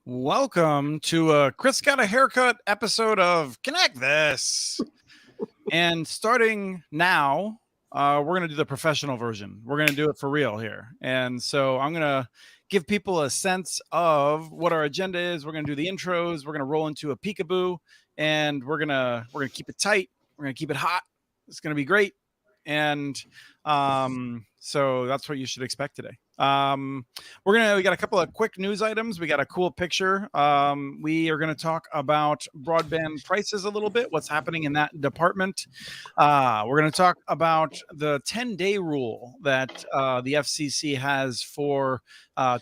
Welcome to a Chris Got a Haircut episode of Connect This. And starting now, we're going to do the professional version. We're going to do it for real here. And so I'm going to give people a sense of what our agenda is. We're going to do the intros. We're going to roll into a peekaboo, and we're going to keep it tight. We're going to keep it hot. It's going to be great. And so that's what you should expect today. We got a couple of quick news items. We got a cool picture. We are going to talk about broadband prices a little bit, what's happening in that department. We're going to talk about the 10-day rule that the FCC has for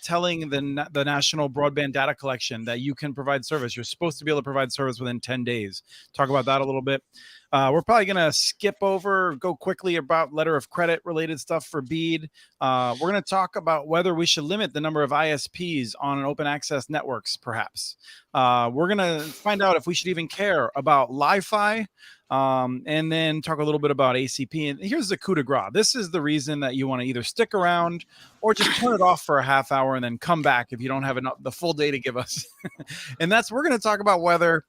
telling the National Broadband Data Collection that you can provide service. You're supposed to be able to provide service within 10 days. Talk about that a little bit. We're probably going to go quickly about letter of credit related stuff for BEAD. We're going to talk about whether we should limit the number of ISPs on an open access networks, perhaps. We're going to find out if we should even care about Li-Fi, and then talk a little bit about ACP. And here's the coup de grace. This is the reason that you want to either stick around or just turn it off for a half hour and then come back if you don't have the full day to give us. And we're going to talk about whether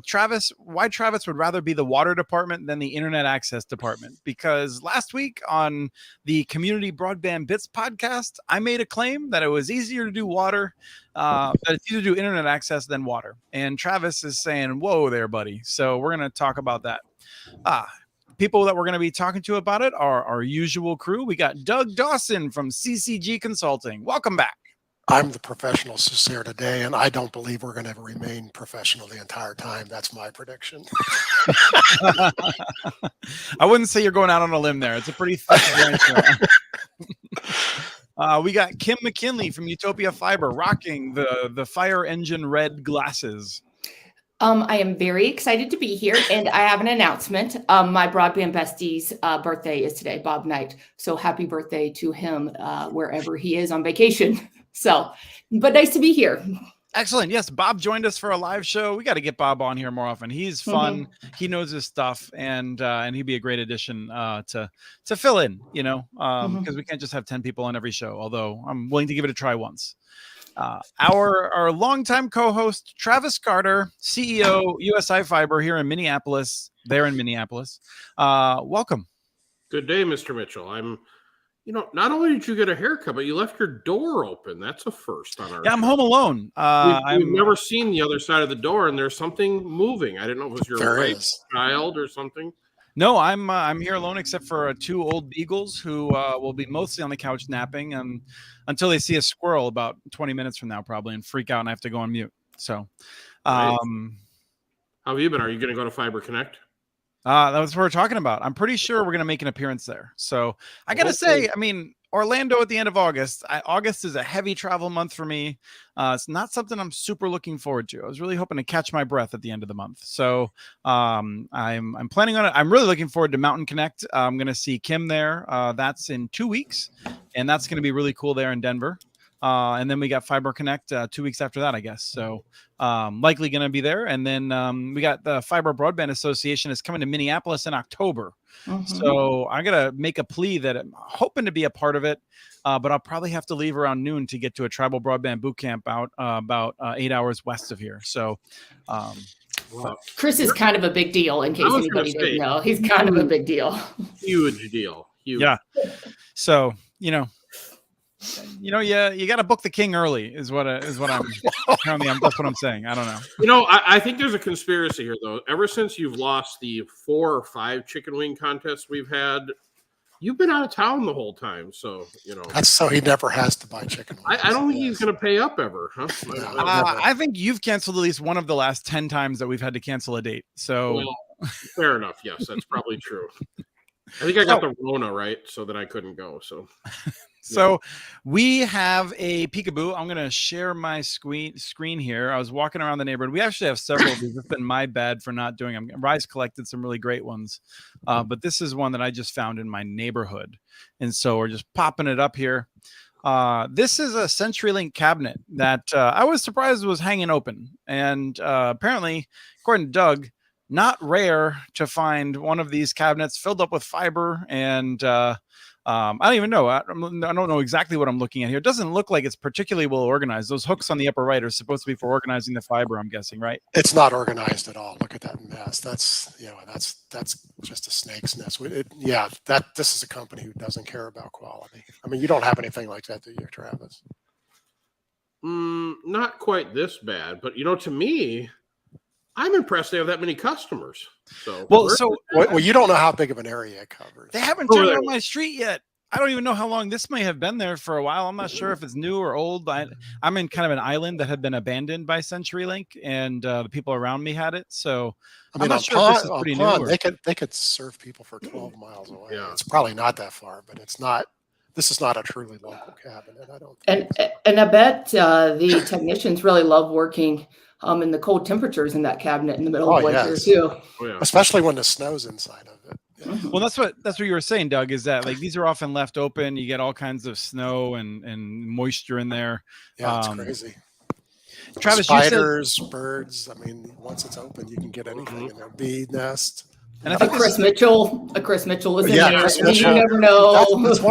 Travis would rather be the water department than the internet access department, because last week on the Community Broadband Bits podcast, I made a claim that it was easier to do water, that it's easier to do internet access than water. And Travis is saying, whoa there, buddy. So we're going to talk about that. People that we're going to be talking to about it are our usual crew. We got Doug Dawson from CCG Consulting. Welcome back. I'm the professional here today, and I don't believe we're going to remain professional the entire time. That's my prediction. I wouldn't say you're going out on a limb there. It's a pretty thick answer. We got Kim McKinley from UTOPIA Fiber rocking the fire engine red glasses. I am very excited to be here, and I have an announcement. My broadband bestie's birthday is today, Bob Knight. So happy birthday to him wherever he is on vacation. So, but nice to be here. Excellent. Yes, Bob joined us for a live show. We got to get Bob on here more often. He's fun. Mm-hmm. He knows his stuff, and he'd be a great addition to fill in, because we can't just have 10 people on every show, although I'm willing to give it a try once. Our longtime co-host, Travis Carter, CEO, USI Fiber here in Minneapolis. They're in Minneapolis. Welcome. Good day, Mr. Mitchell. Not only did you get a haircut, but you left your door open. That's a first on our show. I'm home alone. We've never seen the other side of the door, and there's something moving. I didn't know if it was your wife, child, or something. No, I'm here alone except for two old beagles who will be mostly on the couch napping until they see a squirrel about 20 minutes from now, probably, and freak out and I have to go on mute. So, nice. How have you been? Are you going to go to Fiber Connect? That's what we're talking about. I'm pretty sure we're going to make an appearance there. So I got to say, Orlando at the end of August. August is a heavy travel month for me. It's not something I'm super looking forward to. I was really hoping to catch my breath at the end of the month. So I'm planning on it. I'm really looking forward to Mountain Connect. I'm going to see Kim there. That's in 2 weeks, and that's going to be really cool there in Denver. And then we got Fiber Connect 2 weeks after that, I guess. So likely going to be there. And then we got the Fiber Broadband Association is coming to Minneapolis in October. Mm-hmm. So I got to make a plea that I'm hoping to be a part of it, but I'll probably have to leave around noon to get to a tribal broadband boot camp out about 8 hours west of here. So Chris is kind of a big deal, in case anybody didn't know. He's kind of a big deal. Huge deal. Huge. Yeah. So, you got to book the king early is what I'm apparently that's what I'm saying. I don't know. I think there's a conspiracy here, though. Ever since you've lost the 4 or 5 chicken wing contests we've had, you've been out of town the whole time. So, that's so he never has to buy chicken wings. I don't think he's going to pay up ever, huh? I think you've canceled at least one of the last 10 times that we've had to cancel a date. So fair enough. Yes, that's probably true. I think I got the Rona right, so that I couldn't go. So we have a peekaboo. I'm going to share my screen here. I was walking around the neighborhood. We actually have several of these. It's been my bad for not doing them. Rise collected some really great ones. But this is one that I just found in my neighborhood. And so we're just popping it up here. This is a CenturyLink cabinet that I was surprised was hanging open. And apparently, according to Doug, not rare to find one of these cabinets filled up with fiber and I don't even know. I don't know exactly what I'm looking at here. It doesn't look like it's particularly well organized. Those hooks on the upper right are supposed to be for organizing the fiber, I'm guessing, right? It's not organized at all. Look at that mess. That's just a snake's nest. This is a company who doesn't care about quality. I mean, you don't have anything like that, do you, Travis? Not quite this bad, but to me, I'm impressed they have that many customers. Well, you don't know how big of an area it covers. They haven't turned on my street yet. I don't even know how long this may have been there for a while. I'm not sure if it's new or old. I'm in kind of an island that had been abandoned by CenturyLink, and the people around me had it. So I'm not sure if this is pretty new. They could serve people for 12 miles away. Yeah. It's probably not that far, but it's not. This is not a truly local cabinet, I don't think. And I bet the technicians really love working in the cold temperatures in that cabinet in the middle of winter too. Oh, yeah. Especially when the snow's inside of it. Yeah. Well, that's what you were saying, Doug, is that like these are often left open. You get all kinds of snow and moisture in there. Yeah, it's crazy. Travis, spiders, birds. I mean, once it's open, you can get anything in there. Bee nest. And I think Chris Mitchell is in there. Chris Mitchell. You never know. That's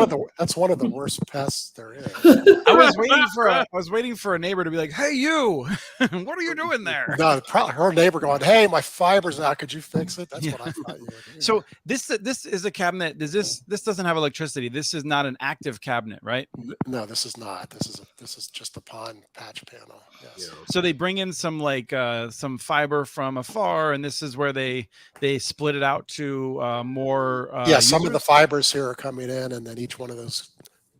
one of the worst pests there is. I was waiting for a neighbor to be like, "Hey, you, what are you doing there?" No, probably her neighbor going, "Hey, my fiber's out. Could you fix it?" That's what I thought you would do. So this is a cabinet. This doesn't have electricity. This is not an active cabinet, right? No, this is not. This is just a pond patch panel. Yes. Yeah. So they bring in some some fiber from afar, and this is where they split it out to more. Some of the fibers here are coming in, and then each one of those,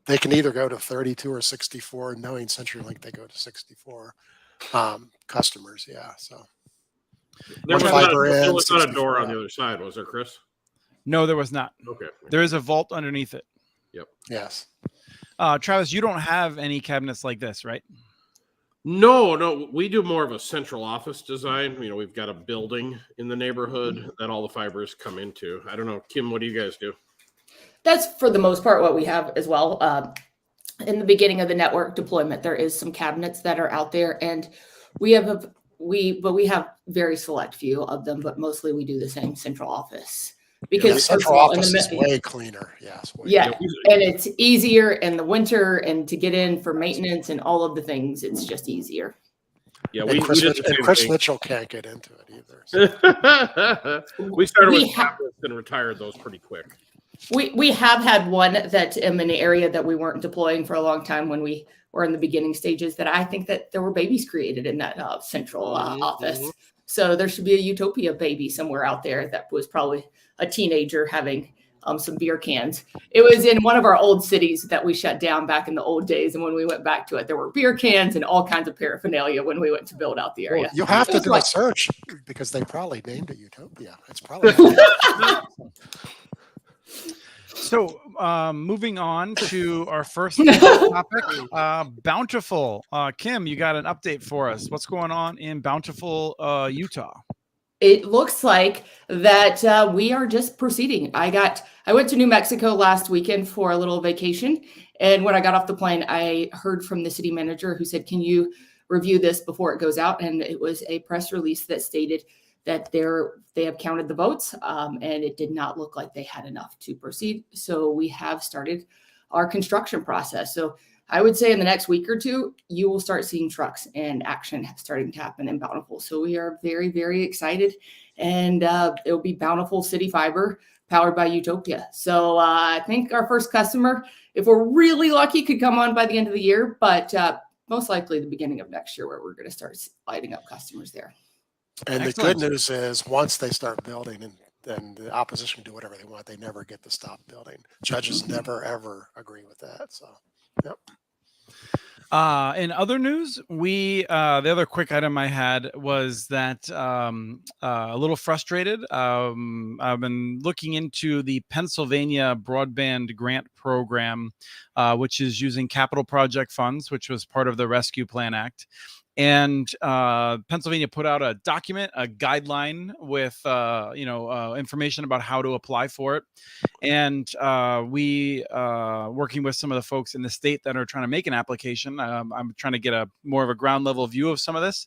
they can either go to 32 or 64. Knowing CenturyLink, they go to 64 customers. Yeah, so there was not a door on the other side, was there, Chris? No, there was not. Okay. There is a vault underneath it. Yep. Yes. Travis, you don't have any cabinets like this, right? No, we do more of a central office design. We've got a building in the neighborhood that all the fibers come into. I don't know, Kim, what do you guys do? That's for the most part what we have as well. In the beginning of the network deployment, there is some cabinets that are out there, and we have very select few of them, but mostly we do the same central office. Because central office is way cleaner. Yes. And it's easier in the winter and to get in for maintenance and all of the things. It's just easier. Yeah, Chris Mitchell can't get into it either. So. We started with tablets and retired those pretty quick. We have had one that in an area that we weren't deploying for a long time when we were in the beginning stages, that I think that there were babies created in that central office. So there should be a UTOPIA baby somewhere out there that was probably a teenager having some beer cans. It was in one of our old cities that we shut down back in the old days. And when we went back to it, there were beer cans and all kinds of paraphernalia when we went to build out the area. Well, you have to do a search because they probably named it UTOPIA. It's probably. So moving on to our first topic, Bountiful. Kim, you got an update for us. What's going on in Bountiful, Utah? It looks like that we are just proceeding. I went to New Mexico last weekend for a little vacation. And when I got off the plane, I heard from the city manager who said, "Can you review this before it goes out?" And it was a press release that stated that they have counted the votes, and it did not look like they had enough to proceed. So we have started our construction process. So I would say in the next week or two, you will start seeing trucks and action starting to happen in Bountiful. So we are very, very excited, and it will be Bountiful City Fiber powered by UTOPIA. So I think our first customer, if we're really lucky, could come on by the end of the year, but most likely the beginning of next year where we're going to start lighting up customers there. And Excellent. The good news is once they start building and then the opposition can do whatever they want, they never get to stop building. Judges never, ever agree with that. So, yep. In other news, the other quick item I had was that a little frustrated. I've been looking into the Pennsylvania Broadband Grant Program, which is using capital project funds, which was part of the Rescue Plan Act. And Pennsylvania put out a document, a guideline with information about how to apply for it. And we working with some of the folks in the state that are trying to make an application. I'm trying to get more of a ground level view of some of this.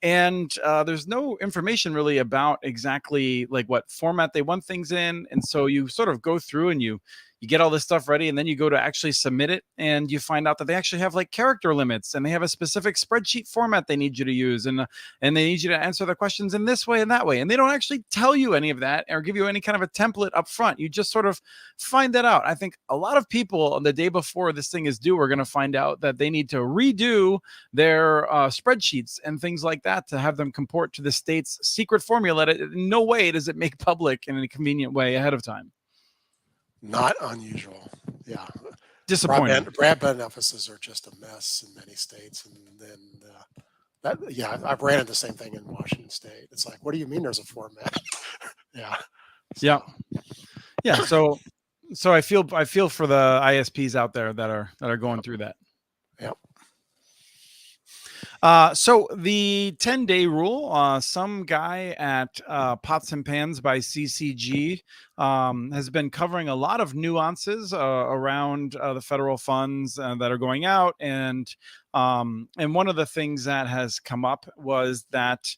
And there's no information really about exactly like what format they want things in. And so you sort of go through and you you get all this stuff ready, and then you go to actually submit it, and you find out that they actually have like character limits, and they have a specific spreadsheet format they need you to use, and they need you to answer the questions in this way and that way, and they don't actually tell you any of that or give you any kind of a template up front. You just sort of find that out. I think a lot of people on the day before this thing is due are going to find out that they need to redo their spreadsheets and things like that to have them comport to the state's secret formula. In no way does it make public in a convenient way ahead of time. Not unusual. Yeah. Disappointing. Broadband offices are just a mess in many states. And then I've ran into the same thing in Washington State. It's like, what do you mean there's a format? Yeah. Yeah. Yeah. So I feel for the ISPs out there that are going through that. Yep. So the 10-day rule, some guy at Pots and Pans by CCG has been covering a lot of nuances around the federal funds that are going out. And one of the things that has come up was that,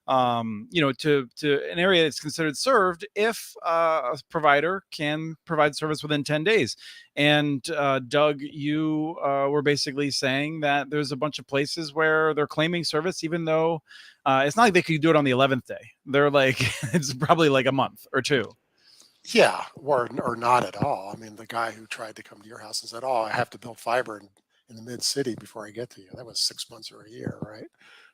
to an area that's considered served if a provider can provide service within 10 days. And Doug, you were basically saying that there's a bunch of places where they're claiming service, even though it's not like they could do it on the 11th day. They're like, it's probably like a month or two. Yeah, or not at all. I mean, the guy who tried to come to your house and said, "Oh, I have to build fiber in the mid city before I get to you." That was 6 months or a year, right?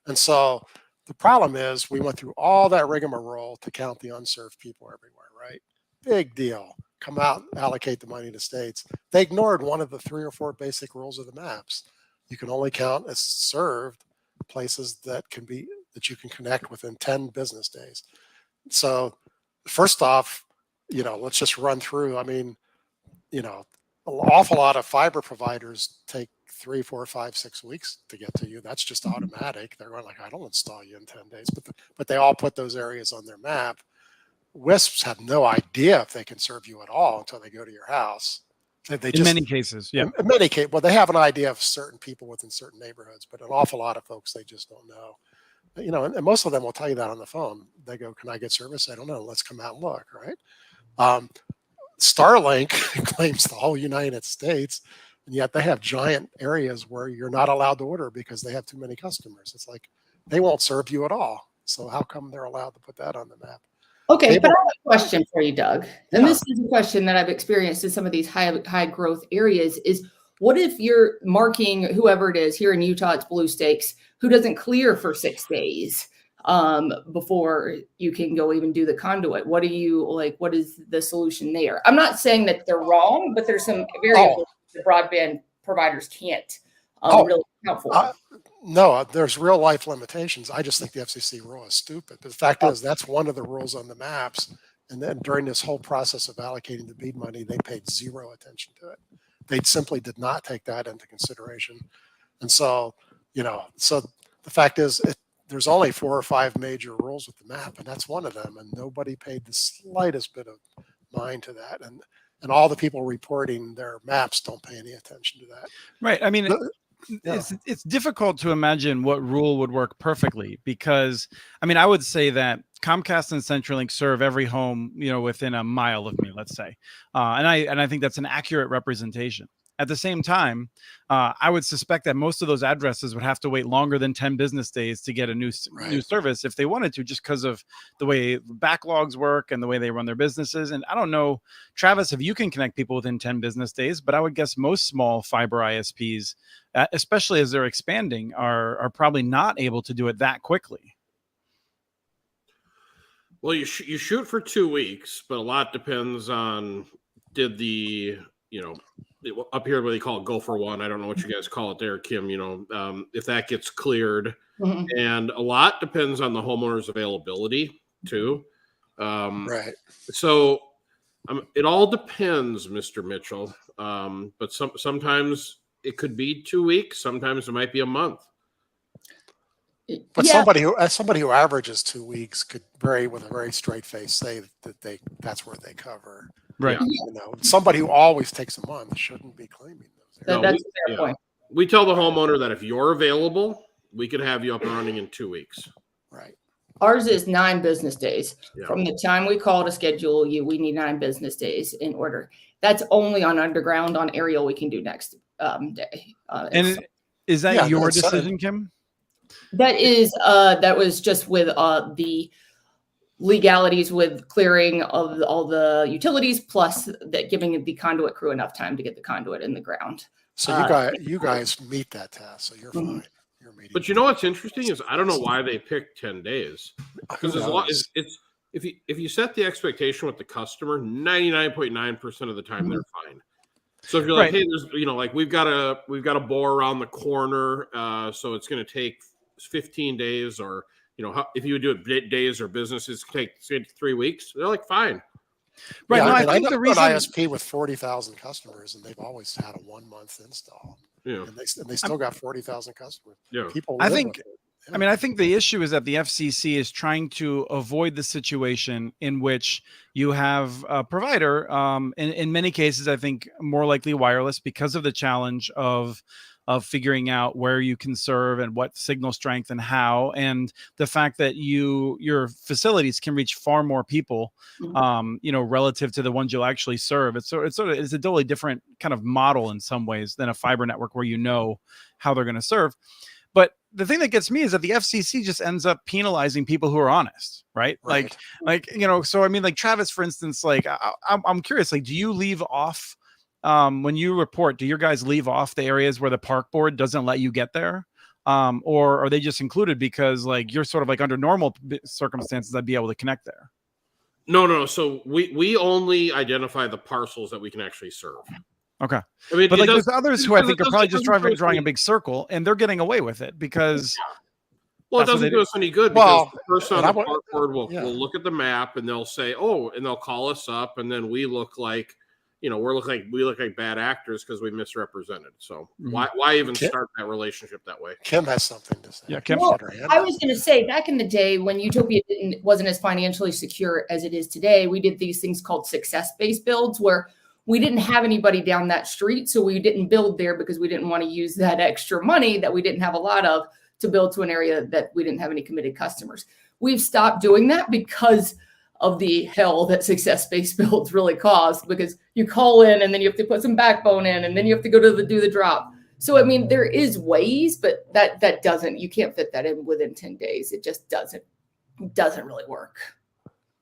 And so the problem is we went through all that rigmarole to count the unserved people everywhere, right? Big deal. Come out, allocate the money to states. They ignored one of the 3 or 4 basic rules of the maps. You can only count as served places that you can connect within 10 business days. So first off, let's just run through. I mean, an awful lot of fiber providers take 3, 4, 5, 6 weeks to get to you. That's just automatic. They're going like, I don't install you in 10 days, but they all put those areas on their map. WISPs have no idea if they can serve you at all until they go to your house. In many cases, yeah. In many cases, well, they have an idea of certain people within certain neighborhoods, but an awful lot of folks, they just don't know. And most of them will tell you that on the phone. They go, "Can I get service?" "I don't know. Let's come out and look," right? Starlink claims the whole United States, and yet they have giant areas where you're not allowed to order because they have too many customers. It's like they won't serve you at all. So how come they're allowed to put that on the map? Okay, but I have a question for you, Doug. And this is a question that I've experienced in some of these high growth areas is, what if you're marking whoever it is here in Utah, it's blue stakes, who doesn't clear for 6 days before you can go even do the conduit? What is the solution there? I'm not saying that they're wrong, but there's some variables the broadband providers can't really account for. No, there's real life limitations. I just think the FCC rule is stupid. But the fact is, that's one of the rules on the maps. And then during this whole process of allocating the BEAD money, they paid zero attention to it. They simply did not take that into consideration. And so, so the fact is, there's only 4 or 5 major rules with the map, and that's one of them. And nobody paid the slightest bit of mind to that. And all the people reporting their maps don't pay any attention to that. Right. I mean, it's difficult to imagine what rule would work perfectly because, I mean, I would say that Comcast and CenturyLink serve every home, within a mile of me, let's say. And I think that's an accurate representation. At the same time, I would suspect that most of those addresses would have to wait longer than 10 business days to get a new service if they wanted to, just because of the way backlogs work and the way they run their businesses. And I don't know, Travis, if you can connect people within 10 business days, but I would guess most small fiber ISPs, especially as they're expanding, are probably not able to do it that quickly. Well, you shoot for 2 weeks, but a lot depends on up here what they call it go for one. I don't know what you guys call it there, Kim, if that gets cleared. Mm-hmm. And a lot depends on the homeowner's availability too. Right. So it all depends, Mr. Mitchell. But sometimes it could be 2 weeks. Sometimes it might be a month. But somebody who averages 2 weeks could with a very straight face say that that's where they cover. Right. Somebody who always takes a month shouldn't be claiming those. That's a fair point. We tell the homeowner that if you're available, we could have you up and running in 2 weeks. Right. Ours is 9 business days. Yeah. From the time we call to schedule you, we need 9 business days in order. That's only on underground. On aerial, we can do next day. And is that Yeah, your that's- decision, Kim? That was just with the legalities with clearing of all the utilities, plus that giving the conduit crew enough time to get the conduit in the ground. So you guys meet that task, so you're fine. You're meeting. But you know what's interesting is I don't know why they picked 10 days. Because as long as it's if you set the expectation with the customer, 99.9% of the time they're fine. So if you're like, hey, there's like we've got a bore around the corner, so it's going to take 15 days, or if you would do it days or businesses take 3 weeks, they're like fine. Right. Yeah, No, I know think the reason an ISP with 40,000 customers, and they've always had a 1-month install. Yeah. And they still got 40,000 customers. Yeah. People I live think with it. I mean, I think the issue is that the FCC is trying to avoid the situation in which you have a provider, in many cases, I think more likely wireless, because of the challenge of figuring out where you can serve and what signal strength and how, and the fact that your facilities can reach far more people, relative to the ones you'll actually serve. It's a totally different kind of model in some ways than a fiber network where how they're going to serve. But the thing that gets me is that the FCC just ends up penalizing people who are honest, right? Right. So I mean, like Travis, for instance, like I'm curious, like, do you leave off when you report? Do your guys leave off the areas where the park board doesn't let you get there, or are they just included because like you're sort of like under normal circumstances I'd be able to connect there? No. So we only identify the parcels that we can actually serve. Okay. I mean, but like there's others who I think are probably just drawing a big circle, and they're getting away with it because. Well, it doesn't do us any good because the person on the park board will look at the map and they'll say, and they'll call us up, and then we look like, we look like bad actors because we misrepresented. So why even start that relationship that way? Kim has something to say. Yeah, Kim. Well, I was going to say, back in the day when Utopia wasn't as financially secure as it is today, we did these things called success-based builds where we didn't have anybody down that street, so we didn't build there because we didn't want to use that extra money that we didn't have a lot of to build to an area that we didn't have any committed customers. We've stopped doing that because of the hell that success-based builds really caused, because you call in and then you have to put some backbone in and then you have to go to do the drop. So, I mean, there is ways, but you can't fit that in within 10 days. It just doesn't really work.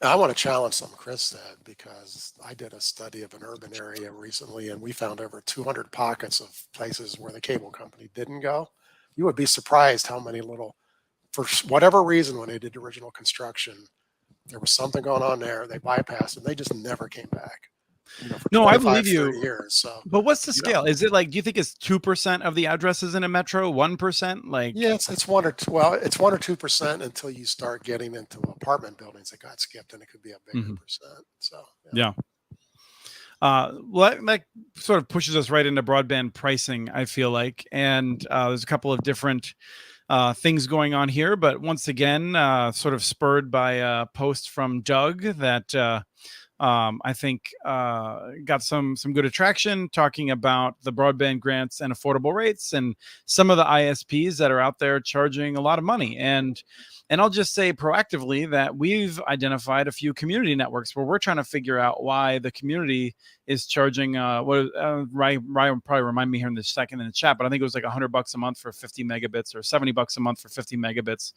I want to challenge something Chris said, because I did a study of an urban area recently and we found over 200 pockets of places where the cable company didn't go. You would be surprised how many for whatever reason, when they did the original construction, there was something going on there. They bypassed and they just never came back. No, I believe you. Years, so, but what's the scale? Is it like, do you think it's 2% of the addresses in a metro, 1%? Like, yeah, it's 1 or 2. Well, it's 1 or 2% until you start getting into apartment buildings that got skipped, and it could be a bigger percent. So yeah. Well, that sort of pushes us right into broadband pricing, I feel like, and there's a couple of different things going on here, but once again, sort of spurred by a post from Doug that. I think got some good attraction, talking about the broadband grants and affordable rates and some of the ISPs that are out there charging a lot of money. And I'll just say proactively that we've identified a few community networks where we're trying to figure out why the community is charging Ryan probably remind me here in the second in the chat, but I think it was like $100 a month for 50 megabits or $70 a month for 50 megabits.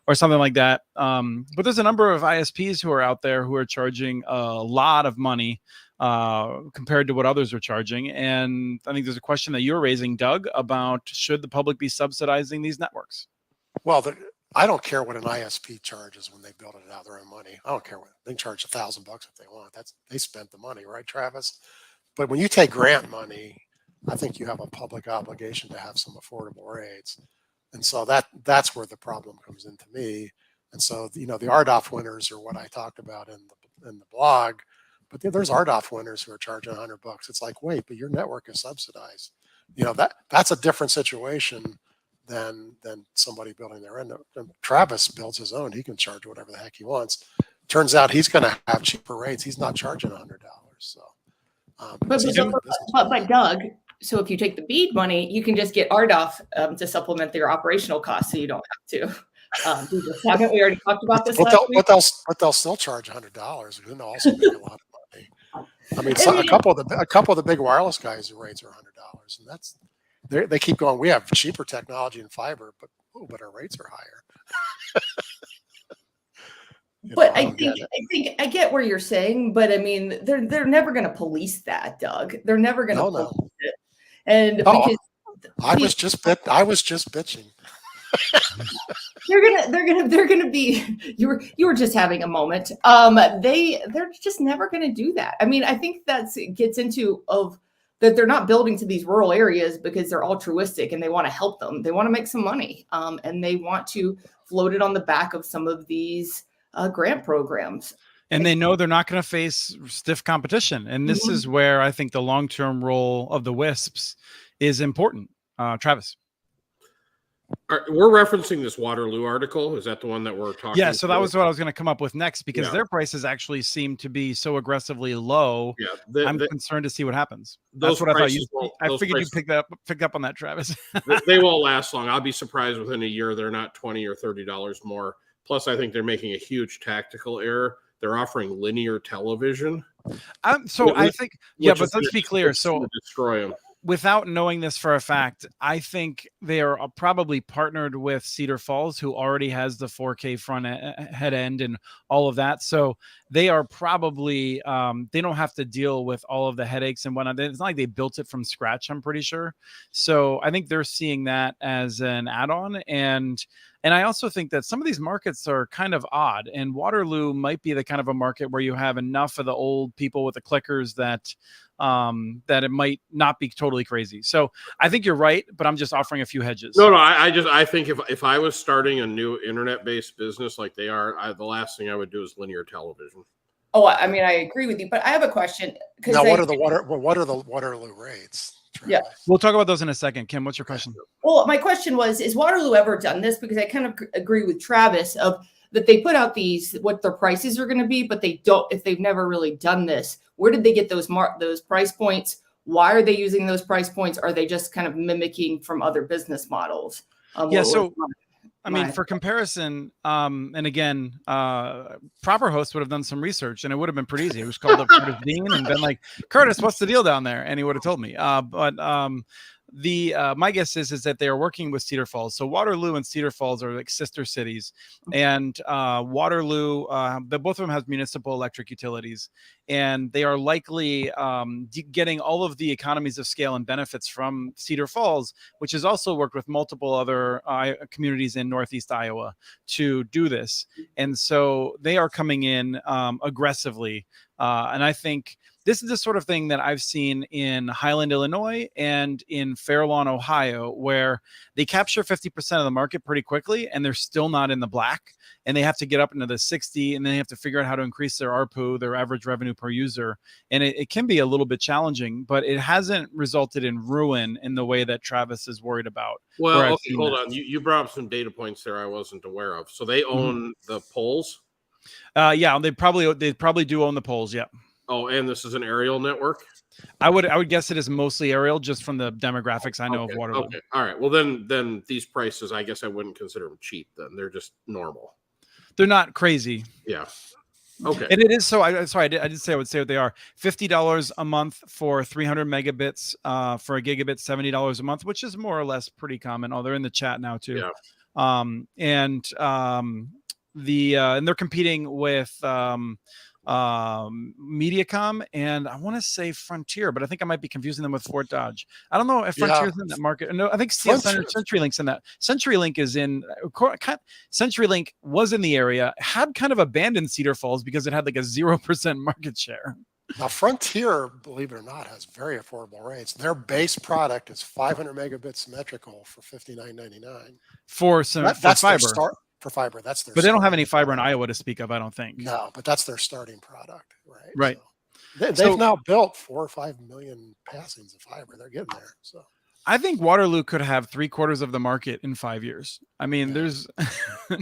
Or something like that. But there's a number of ISPs who are out there who are charging a lot of money compared to what others are charging. And I think there's a question that you're raising, Doug, about should the public be subsidizing these networks? Well, I don't care what an ISP charges when they build it out of their own money. I don't care what they charge $1,000 if they want. They spent the money, right, Travis? But when you take grant money, I think you have a public obligation to have some affordable rates. And so that's where the problem comes into me. And so, the RDOF winners are what I talked about in the blog, but there's RDOF winners who are charging $100. It's like, wait, but your network is subsidized. That's a different situation than somebody building their own. Travis builds his own. He can charge whatever the heck he wants. Turns out he's going to have cheaper rates. He's not charging $100. So, but Doug, so if you take the BEAD money, you can just get RDOF to supplement their operational costs, so you don't have to. Haven't we already talked about this But last week? they'll still charge $100. Who knows? Also make a lot of money. I mean, a couple of the big wireless guys' rates are $100, and that's they keep going. We have cheaper technology in fiber, but our rates are higher. But I think I get where you're saying, but I mean, they're never going to police that, Doug. They're never going to police it, and because I was just bitching. They're gonna be. You were just having a moment. They're just never gonna do that. I mean, I think it gets into that they're not building to these rural areas because they're altruistic and they want to help them. They want to make some money, and they want to float it on the back of some of these grant programs. And they know they're not going to face stiff competition. And this is where I think the long-term role of the WISPs is important. Travis. We're referencing this Waterloo article. Is that the one that we're talking? Yeah, so that was what I was going to come up with next, because their prices actually seem to be so aggressively low. Yeah, I'm concerned to see what happens. That's what I thought. I figured you picked up on that, Travis. They won't last long. I'll be surprised within a year they're not $20 or $30 more. Plus, I think they're making a huge tactical error. They're offering linear television. I think, but let's be clear. So destroy them. Without knowing this for a fact, I think they are probably partnered with Cedar Falls, who already has the 4K front head end and all of that. So they are probably, they don't have to deal with all of the headaches and whatnot. It's not like they built it from scratch, I'm pretty sure. So I think they're seeing that as an add-on. And I also think that some of these markets are kind of odd, and Waterloo might be the kind of a market where you have enough of the old people with the clickers that it might not be totally crazy. So I think you're right, but I'm just offering a few hedges. No, I think if I was starting a new internet-based business like they are, the last thing I would do is linear television. Oh, I mean, I agree with you, but I have a question. Now, what are the Waterloo rates? Yeah, we'll talk about those in a second. Kim, what's your question? Well, my question was, is Waterloo ever done this? Because I kind of agree with Travis that they put out what their prices are going to be, but they don't. If they've never really done this, where did they get those price points? Why are they using those price points? Are they just kind of mimicking from other business models? I mean, for comparison, and again, Proper Host would have done some research, and it would have been pretty easy. It was called up Curtis Dean and been like, Curtis, what's the deal down there? And he would have told me. My guess is that they are working with Cedar Falls. So Waterloo and Cedar Falls are like sister cities, and Waterloo, both of them have municipal electric utilities, and they are likely getting all of the economies of scale and benefits from Cedar Falls, which has also worked with multiple other communities in Northeast Iowa to do this. And so they are coming in aggressively, and I think this is the sort of thing that I've seen in Highland, Illinois, and in Fairlawn, Ohio, where they capture 50% of the market pretty quickly, and they're still not in the black, and they have to get up into the 60, and then they have to figure out how to increase their ARPU, their average revenue per user. And it can be a little bit challenging, but it hasn't resulted in ruin in the way that Travis is worried about. Well, okay, hold on. You brought up some data points there I wasn't aware of. So they own the poles? Yeah, they probably do own the poles, yeah. Oh, and this is an aerial network? I would guess it is mostly aerial, just from the demographics I know of Waterloo. Okay, all right. Well, then these prices, I guess I wouldn't consider them cheap. Then they're just normal. They're not crazy. Yeah. Okay. And it is so. I did say I would say what they are. $50 a month for 300 megabits. For a gigabit, $70 a month, which is more or less pretty common. Oh, they're in the chat now too. Yeah. And they're competing with Mediacom, and I want to say Frontier, but I think I might be confusing them with Fort Dodge. I don't know if Frontier's in that market. No, I think CenturyLink's in that. CenturyLink is in. CenturyLink was in the area, had kind of abandoned Cedar Falls because it had like a 0% market share. Now, Frontier, believe it or not, has very affordable rates. Their base product is 500 megabits symmetrical for $59.99. For fiber. For fiber, that's their. But they don't have any fiber in Iowa to speak of, I don't think. No, but that's their starting product, right? Right. So they've now built 4 or 5 million passings of fiber. They're getting there. So I think Waterloo could have 3/4 of the market in 5 years. I mean, there's,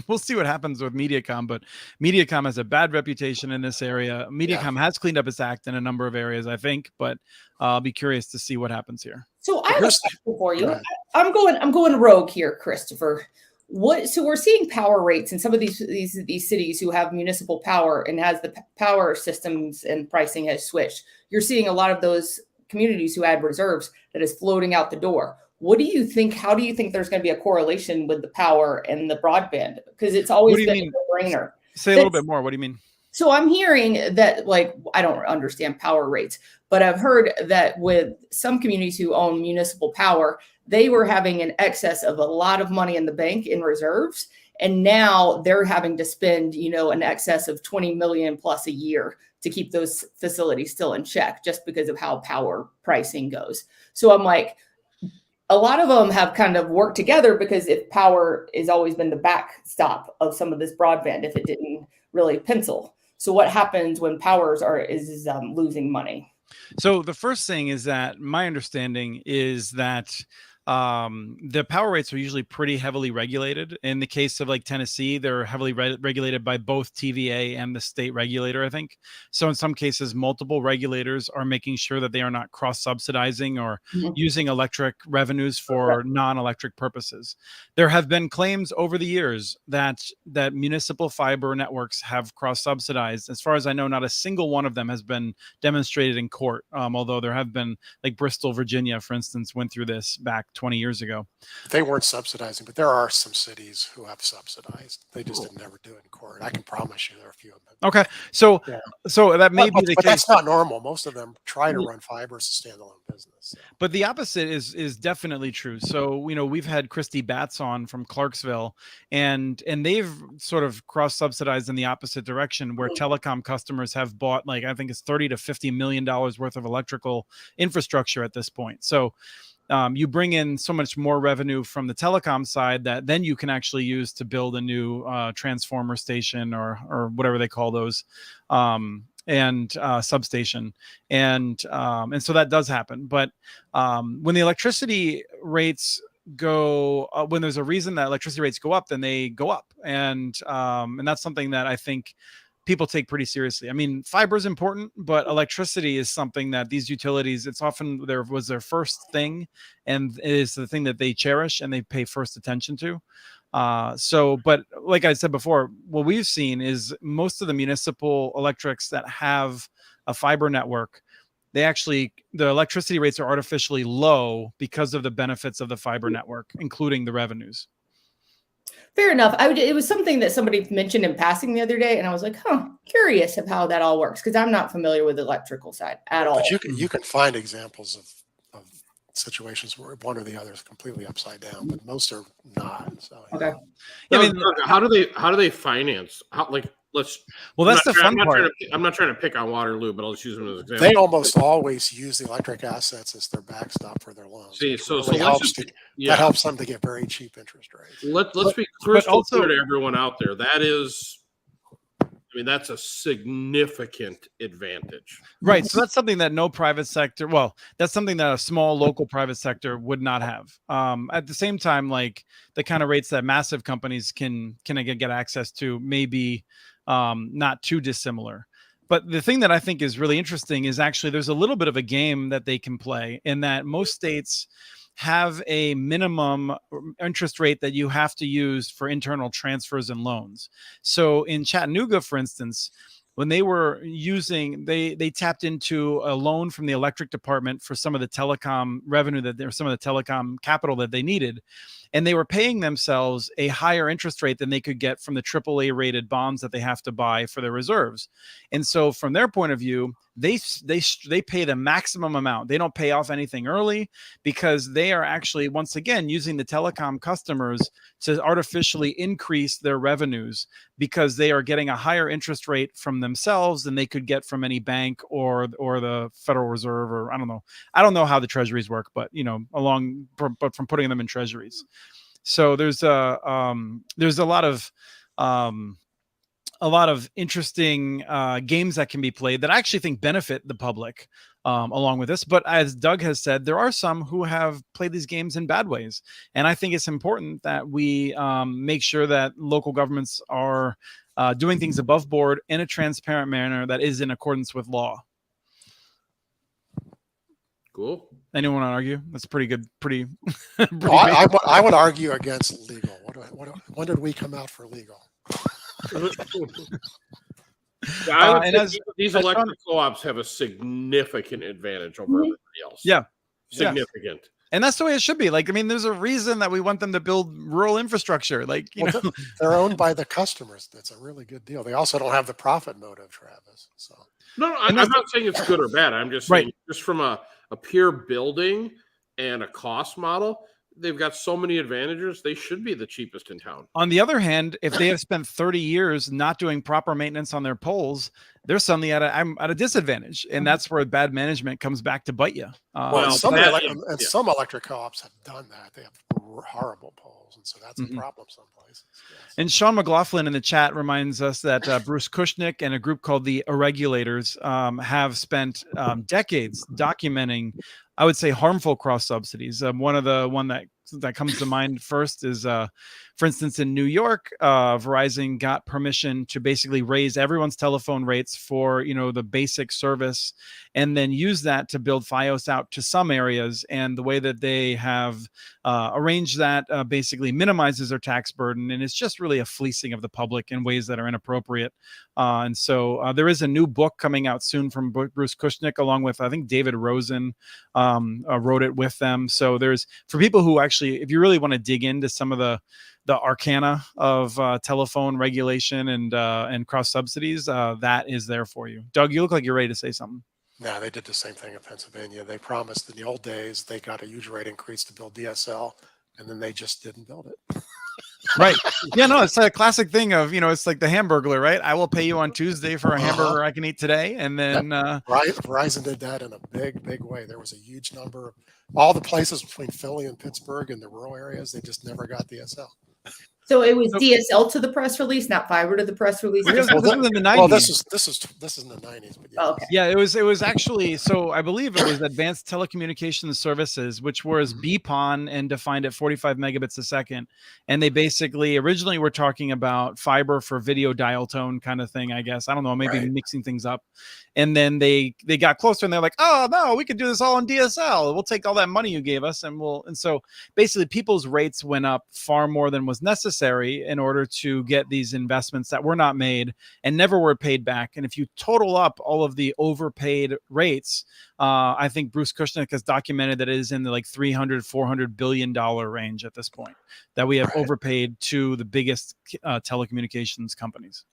we'll see what happens with Mediacom, but Mediacom has a bad reputation in this area. Mediacom has cleaned up its act in a number of areas, I think, but I'll be curious to see what happens here. So I have a question for you. I'm going rogue here, Christopher. So we're seeing power rates in some of these cities who have municipal power and has the power systems and pricing has switched. You're seeing a lot of those communities who had reserves that is floating out the door. What do you think? How do you think there's going to be a correlation with the power and the broadband? Because it's always been a no-brainer. Say a little bit more. What do you mean? So I'm hearing that, like, I don't understand power rates, but I've heard that with some communities who own municipal power, they were having an excess of a lot of money in the bank in reserves. And now they're having to spend, an excess of 20 million plus a year to keep those facilities still in check just because of how power pricing goes. So I'm like, a lot of them have kind of worked together because if power has always been the backstop of some of this broadband, if it didn't really pencil. So what happens when powers is losing money? So the first thing is that my understanding is that the power rates are usually pretty heavily regulated. In the case of like Tennessee, they're heavily regulated by both TVA and the state regulator, I think. So in some cases, multiple regulators are making sure that they are not cross-subsidizing or using electric revenues for non-electric purposes. There have been claims over the years that municipal fiber networks have cross-subsidized. As far as I know, not a single one of them has been demonstrated in court, although there have been, like Bristol, Virginia, for instance, went through this back 20 years ago. They weren't subsidizing, but there are some cities who have subsidized. They just didn't ever do it in court. I can promise you there are a few of them. Okay. So that may be the case. But that's not normal. Most of them try to run fiber as a standalone business. So. But the opposite is definitely true. So, we've had Christy Batts on from Clarksville, and they've sort of cross-subsidized in the opposite direction, where telecom customers have bought, like, I think it's $30 to $50 million worth of electrical infrastructure at this point. So you bring in so much more revenue from the telecom side that then you can actually use to build a new transformer station or whatever they call those, and substation. And so that does happen. But when the electricity rates go, when there's a reason that electricity rates go up, then they go up. And that's something that I think people take pretty seriously. I mean, fiber is important, but electricity is something that these utilities, it's often their first thing, and it is the thing that they cherish and they pay first attention to. But like I said before, what we've seen is most of the municipal electrics that have a fiber network, the electricity rates are artificially low because of the benefits of the fiber network, including the revenues. Fair enough. It was something that somebody mentioned in passing the other day, and I was like, curious of how that all works, because I'm not familiar with the electrical side at all. But you can find examples of situations where one or the other is completely upside down, but most are not. So, okay. Yeah, I mean, how do they finance? That's the fun part. I'm not trying to pick on Waterloo, but I'll just use them as an example. They almost always use the electric assets as their backstop for their loans. See, that helps them to get very cheap interest rates. Let's be crystal clear to everyone out there. That's a significant advantage. Right. So that's something that no private sector, that's something that a small local private sector would not have. At the same time, like the kind of rates that massive companies can get access to may be not too dissimilar. But the thing that I think is really interesting is actually there's a little bit of a game that they can play, in that most states have a minimum interest rate that you have to use for internal transfers and loans. So in Chattanooga, for instance, when they were they tapped into a loan from the electric department for some of the telecom revenue some of the telecom capital that they needed. And they were paying themselves a higher interest rate than they could get from the AAA rated bonds that they have to buy for their reserves. And so from their point of view, they pay the maximum amount. They don't pay off anything early, because they are actually, once again, using the telecom customers to artificially increase their revenues, because they are getting a higher interest rate from themselves than they could get from any bank or the Federal Reserve, or I don't know how the treasuries work, but from putting them in treasuries. So there's a lot of interesting games that can be played that I actually think benefit the public along with this. But as Doug has said, there are some who have played these games in bad ways. And I think it's important that we make sure that local governments are doing things above board in a transparent manner that is in accordance with law. Cool. Anyone want to argue? That's pretty good. Pretty. I would argue against legal. What when did we come out for legal? Yeah, I would and say these electric co-ops have a significant advantage over everybody else. Yeah. Significant. And that's the way it should be. Like, I mean, there's a reason that we want them to build rural infrastructure. Like, you know, they're owned by the customers. That's a really good deal. They also don't have the profit motive, Travis. So No, I'm not saying it's good or bad. I'm just saying, just from a pure building and a cost model, they've got so many advantages. They should be the cheapest in town. On the other hand, if they have spent 30 years not doing proper maintenance on their poles, they're suddenly at a disadvantage, and that's where bad management comes back to bite you. Some electric co-ops have done that. They have horrible poles, and so that's a problem some places. Yes. And Sean McLaughlin in the chat reminds us that Bruce Kushnick and a group called the Irregulators have spent decades documenting, I would say, harmful cross subsidies. One that comes to mind first is, for instance, in New York, Verizon got permission to basically raise everyone's telephone rates for, you know, the basic service, and then use that to build FiOS out to some areas. And the way that they have arranged that basically minimizes their tax burden, and it's just really a fleecing of the public in ways that are inappropriate. And so there is a new book coming out soon from Bruce Kushnick, along with, I think, David Rosen wrote it with them. So there's, for people who actually, if you really want to dig into some of the arcana of telephone regulation and cross subsidies, that is there for you. Doug, you look like you're ready to say something. No, they did the same thing in Pennsylvania. They promised in the old days they got a huge rate increase to build DSL, and then they just didn't build it. Right. Yeah, no, it's a classic thing of, you know, it's like the Hamburglar, right? I will pay you on Tuesday for a hamburger I can eat today. And then Verizon did that in a big way. There was a huge number of all the places between Philly and Pittsburgh in the rural areas, they just never got DSL. So it was DSL to the press release, not fiber to the press release. This was in the 90s. Well, this is in the 90s. But yeah. Okay. Yeah, it was actually, so I believe it was Advanced Telecommunications Services, which was BPON and defined at 45 megabits a second. And they basically originally were talking about fiber for video dial tone kind of thing, I guess. I don't know, maybe mixing things up. And then they got closer and they're like, oh no, we could do this all on DSL. We'll take all that money you gave us and so basically people's rates went up far more than was necessary in order to get these investments that were not made and never were paid back. And if you total up all of the overpaid rates, I think Bruce Kushnick has documented that it is in the like $300-400 billion range at this point that we have overpaid to the biggest telecommunications companies.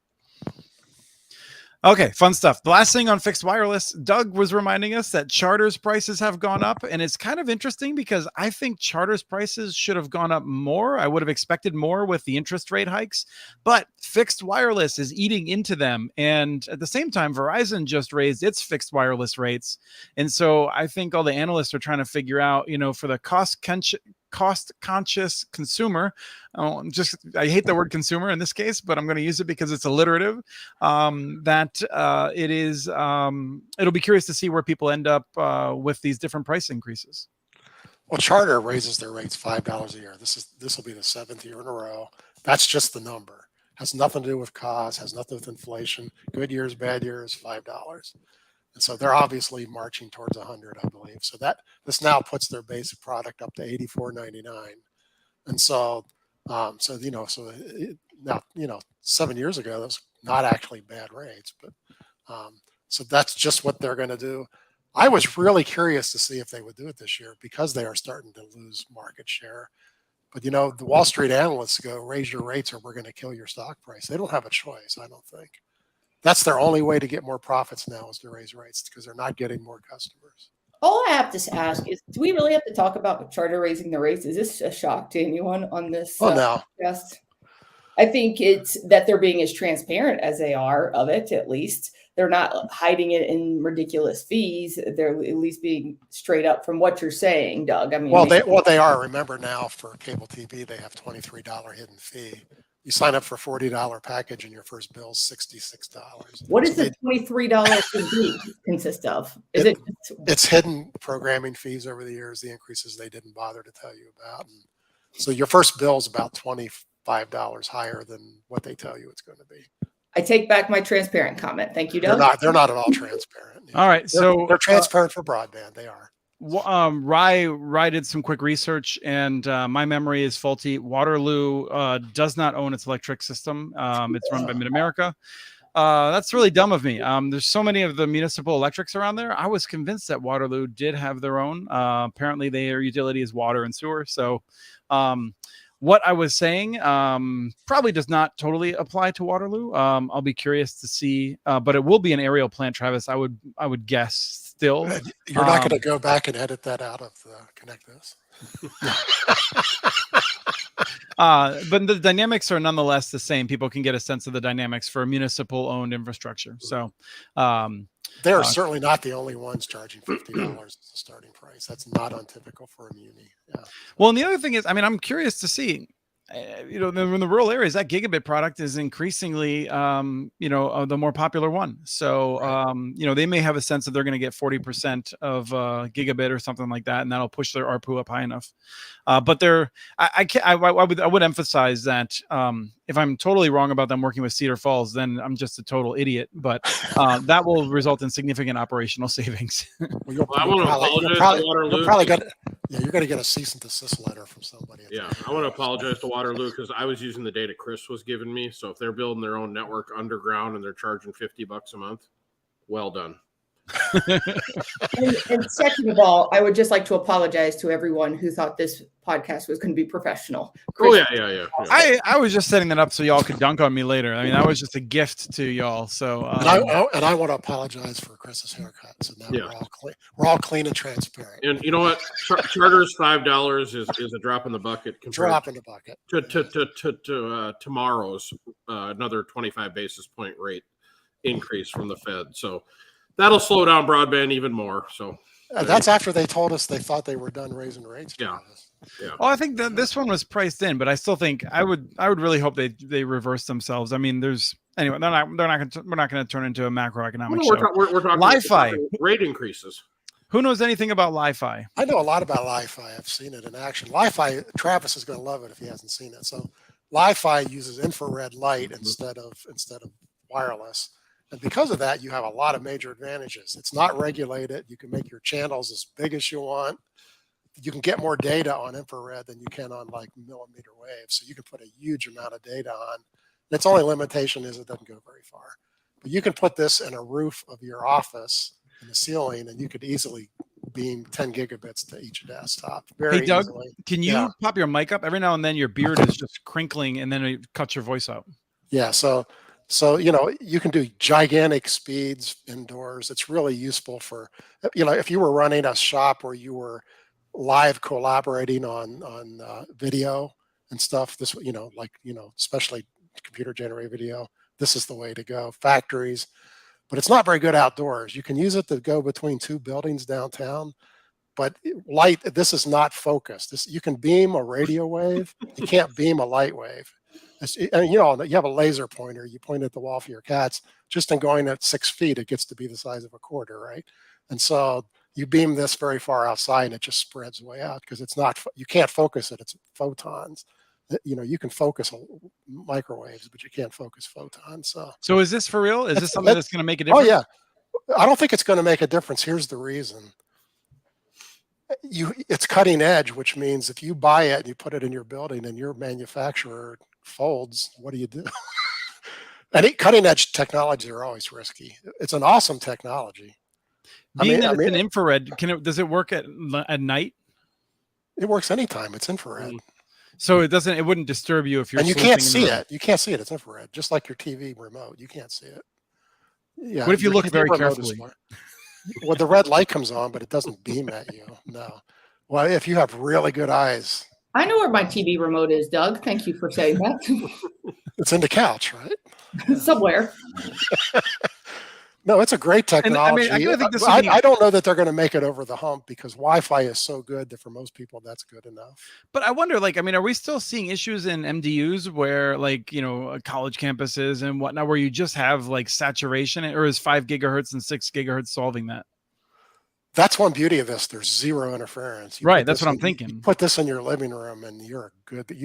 Okay, fun stuff. The last thing on fixed wireless, Doug was reminding us that Charter's prices have gone up, and it's kind of interesting because I think Charter's prices should have gone up more. I would have expected more with the interest rate hikes, but fixed wireless is eating into them. And at the same time, Verizon just raised its fixed wireless rates. And so I think all the analysts are trying to figure out, you know, for the cost-conscious consumer, I hate the word consumer in this case, but I'm going to use it because it's alliterative, it'll be curious to see where people end up with these different price increases. Well, Charter raises their rates $5 a year. This will be the 7th year in a row. That's just the number. Has nothing to do with cost, has nothing with inflation. Good years, bad years, $5. And so they're obviously marching towards 100, I believe. So this now puts their basic product up to $84.99. And so, now, 7 years ago, that was not actually bad rates, but so that's just what they're going to do. I was really curious to see if they would do it this year because they are starting to lose market share. But, you know, the Wall Street analysts go, raise your rates or we're going to kill your stock price. They don't have a choice, I don't think. That's their only way to get more profits now is to raise rates because they're not getting more customers. All I have to ask is, do we really have to talk about Charter raising the rates? Is this a shock to anyone on this? No. Podcast? I think it's that they're being as transparent as they are of it, at least. They're not hiding it in ridiculous fees. They're at least being straight up from what you're saying, Doug. I mean, they are. Remember now for cable TV, they have $23 hidden fee. You sign up for a $40 package and your first bill is $66. What does the $23 fee consist of? It's hidden programming fees over the years, the increases they didn't bother to tell you about. And so your first bill is about $25 higher than what they tell you it's going to be. I take back my transparent comment. Thank you, Doug. They're not at all transparent. All right. They're transparent for broadband. They are. Rye did some quick research, and my memory is faulty. Waterloo does not own its electric system. It's run by Mid-America. That's really dumb of me. There's so many of the municipal electrics around there. I was convinced that Waterloo did have their own. Apparently, their utility is water and sewer. So, what I was saying probably does not totally apply to Waterloo. I'll be curious to see, but it will be an aerial plant, Travis. I would guess still. You're not going to go back and edit that out of the Connect This. But the dynamics are nonetheless the same. People can get a sense of the dynamics for municipal owned infrastructure. So they're certainly not the only ones charging $50 as a starting price. That's not untypical for a muni. Yeah. Well, and the other thing is, I mean, I'm curious to see, in the rural areas, that gigabit product is increasingly, the more popular one. So, Right. they may have a sense that they're going to get 40% of gigabit or something like that, and that'll push their ARPU up high enough. But I would emphasize that if I'm totally wrong about them working with Cedar Falls, then I'm just a total idiot. But that will result in significant operational savings. Well, I want to apologize to Waterloo. You're going to get a cease and desist letter from somebody. Yeah, I want to apologize to Waterloo because I was using the data Chris was giving me. So if they're building their own network underground and they're charging $50 a month, well done. And second of all, I would just like to apologize to everyone who thought this podcast was going to be professional. Oh yeah. I was just setting that up so y'all could dunk on me later. I mean, that was just a gift to y'all. So And I want to apologize for Chris's haircut. So now we're all clean and transparent. And you know what? Charter's $5 is a drop in the bucket compared to tomorrow's another 25 basis point rate increase from the Fed. So that'll slow down broadband even more. So that's after they told us they thought they were done raising rates. Yeah. Well, I think that this one was priced in, but I still think I would really hope they reverse themselves. I mean, we're not going to turn into a macroeconomic show. We're talking Li-Fi rate increases. Who knows anything about Li-Fi? I know a lot about Li-Fi. I've seen it in action. Li-Fi, Travis is going to love it if he hasn't seen it. So Li-Fi uses infrared light instead of wireless. And because of that, you have a lot of major advantages. It's not regulated. You can make your channels as big as you want. You can get more data on infrared than you can on like millimeter waves. So you can put a huge amount of data on. And its only limitation is it doesn't go very far. But you can put this in a roof of your office in the ceiling, and you could easily beam 10 gigabits to each desktop. Hey, Doug, can you pop your mic up? Every now and then your beard is just crinkling, and then it cuts your voice out. Yeah, so you can do gigantic speeds indoors. It's really useful for, if you were running a shop where you were live collaborating on video and stuff, this, especially computer generated video, this is the way to go. Factories, but it's not very good outdoors. You can use it to go between two buildings downtown, but this is not focused. You can beam a radio wave. You can't beam a light wave. And you have a laser pointer, you point at the wall for your cats. Just in going at 6 feet, it gets to be the size of a quarter, right? And so you beam this very far outside and it just spreads way out because you can't focus it, it's photons. You can focus microwaves, but you can't focus photons. So is this for real? Is this something that's going to make a difference? Oh yeah. I don't think it's going to make a difference. Here's the reason. It's cutting edge, which means if you buy it and you put it in your building and your manufacturer folds, what do you do? And cutting edge technologies are always risky. It's an awesome technology. It's an infrared, does it work at night? It works anytime. It's infrared. So it wouldn't disturb you if you're. And you can't see it. You can't see it. It's infrared, just like your TV remote. You can't see it. Yeah. What if you look very carefully? Well, the red light comes on, but it doesn't beam at you. No. Well, if you have really good eyes. I know where my TV remote is, Doug. Thank you for saying that. It's in the couch, right? Somewhere. No, it's a great technology. I don't know that they're going to make it over the hump because Wi-Fi is so good that for most people that's good enough. But I wonder, are we still seeing issues in MDUs where, college campuses and whatnot, where you just have saturation, or is 5 gigahertz and 6 gigahertz solving that? That's one beauty of this. There's zero interference. Right. That's what I'm thinking. You put this in your living room and you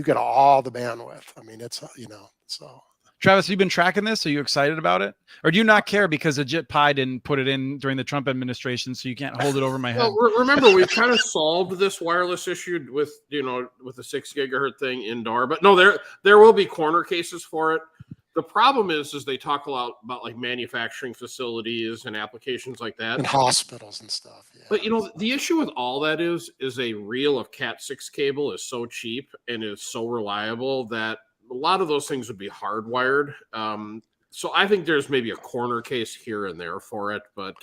get all the bandwidth. I mean, it's, so. Travis, have you been tracking this? Are you excited about it? Or do you not care because Ajit Pai didn't put it in during the Trump administration, so you can't hold it over my head? Well, remember, we've kind of solved this wireless issue with the 6 gigahertz thing indoor, but no, there will be corner cases for it. The problem is they talk a lot about like manufacturing facilities and applications like that, and hospitals and stuff. Yeah. But the issue with all that is a reel of Cat6 cable is so cheap and is so reliable that a lot of those things would be hardwired. So I think there's maybe a corner case here and there for it, but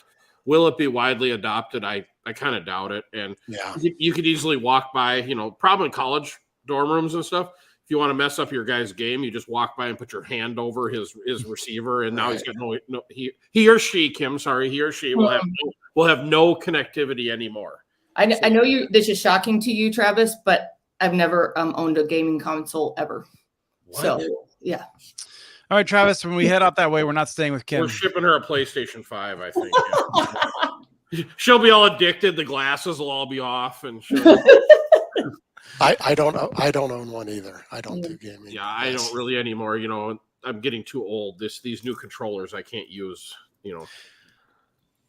will it be widely adopted? I kind of doubt it. And Yeah. you could easily walk by, probably in college dorm rooms and stuff. If you want to mess up your guy's game, you just walk by and put your hand over his receiver, and now he's got he or she will have no connectivity anymore. I know this is shocking to you, Travis, but I've never owned a gaming console ever. What? So yeah. All right, Travis, when we head out that way, we're not staying with Kim. We're shipping her a PlayStation 5, I think. Yeah. She'll be all addicted. The glasses will all be off, and I don't own one either. I don't do gaming. Yeah, I don't really anymore. I'm getting too old. These new controllers I can't use.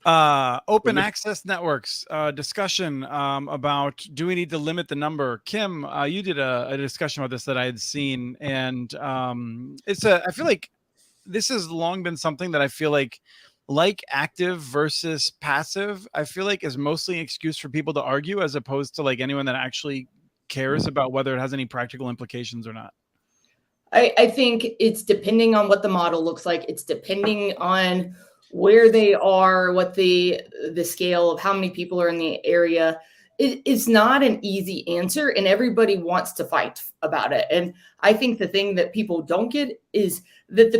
Open access networks discussion about do we need to limit the number? Kim, you did a discussion about this that I had seen, and I feel like this has long been something that I feel like active versus passive, I feel like is mostly an excuse for people to argue as opposed to like anyone that actually cares about whether it has any practical implications or not. I think it's depending on what the model looks like. It's depending on where they are, what the scale of how many people are in the area. It's not an easy answer, and everybody wants to fight about it. And I think the thing that people don't get is that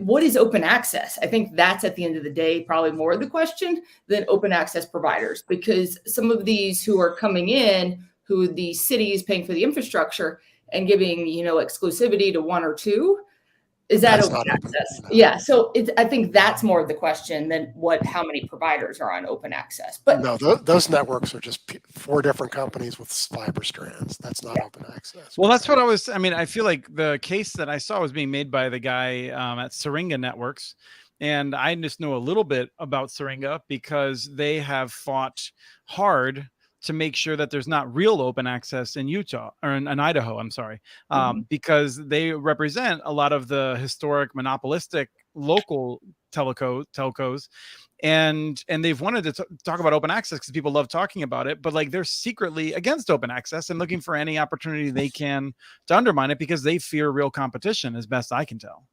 what is open access? I think that's at the end of the day probably more of the question than open access providers, because some of these who are coming in, who the city is paying for the infrastructure and giving exclusivity to one or two, is that open access? No. Yeah. So I think that's more of the question than how many providers are on open access. But no, those networks are just 4 different companies with fiber strands. That's not open access. Well, that's what I feel like the case that I saw was being made by the guy at Syringa Networks. And I just know a little bit about Syringa because they have fought hard to make sure that there's not real open access in Utah or in Idaho, I'm sorry, because they represent a lot of the historic monopolistic local telcos. And they've wanted to talk about open access because people love talking about it, but like they're secretly against open access and looking for any opportunity they can to undermine it because they fear real competition, as best I can tell.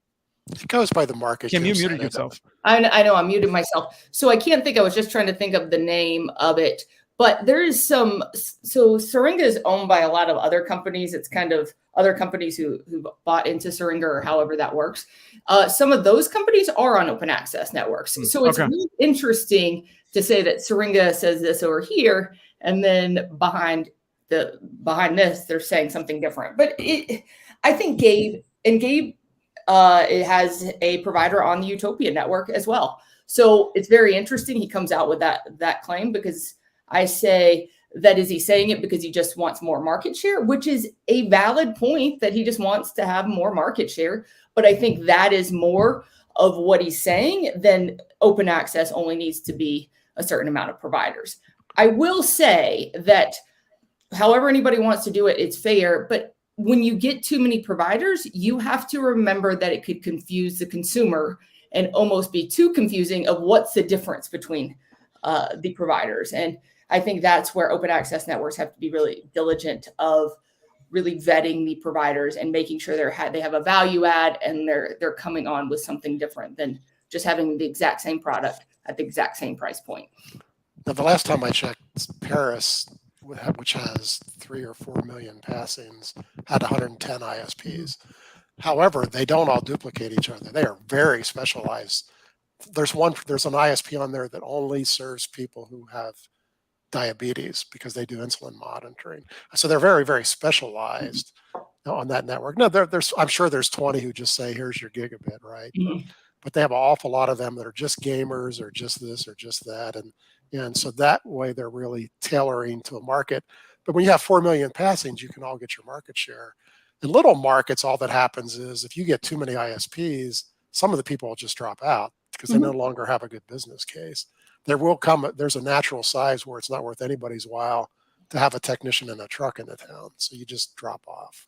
It goes by the market. Kim, you muted yourself. I know, I muted myself. So I can't think, I was just trying to think of the name of it. But there is so Syringa is owned by a lot of other companies. It's kind of other companies who bought into Syringa or however that works. Some of those companies are on open access networks. So it's really interesting to say that Syringa says this over here, and then behind this, they're saying something different. But I think Gabe it has a provider on the UTOPIA network as well. So it's very interesting. He comes out with that claim because I say, that is he saying it because he just wants more market share, which is a valid point that he just wants to have more market share. But I think that is more of what he's saying than open access only needs to be a certain amount of providers. I will say that however anybody wants to do it, it's fair. But when you get too many providers, you have to remember that it could confuse the consumer and almost be too confusing of what's the difference between the providers. And I think that's where open access networks have to be really diligent of really vetting the providers and making sure they have a value add and they're coming on with something different than just having the exact same product at the exact same price point. Now, the last time I checked, Paris, which has 3 or 4 million passings, had 110 ISPs. However, they don't all duplicate each other. They are very specialized. There's an ISP on there that only serves people who have diabetes because they do insulin monitoring. So they're very, very specialized on that network. No, I'm sure there's 20 who just say, here's your gigabit, right? Mm-hmm. But they have an awful lot of them that are just gamers or just this or just that. And so that way they're really tailoring to a market. But when you have 4 million passings, you can all get your market share. In little markets, all that happens is if you get too many ISPs, some of the people will just drop out because they no longer have a good business case. There's a natural size where it's not worth anybody's while to have a technician in a truck in the town. So you just drop off.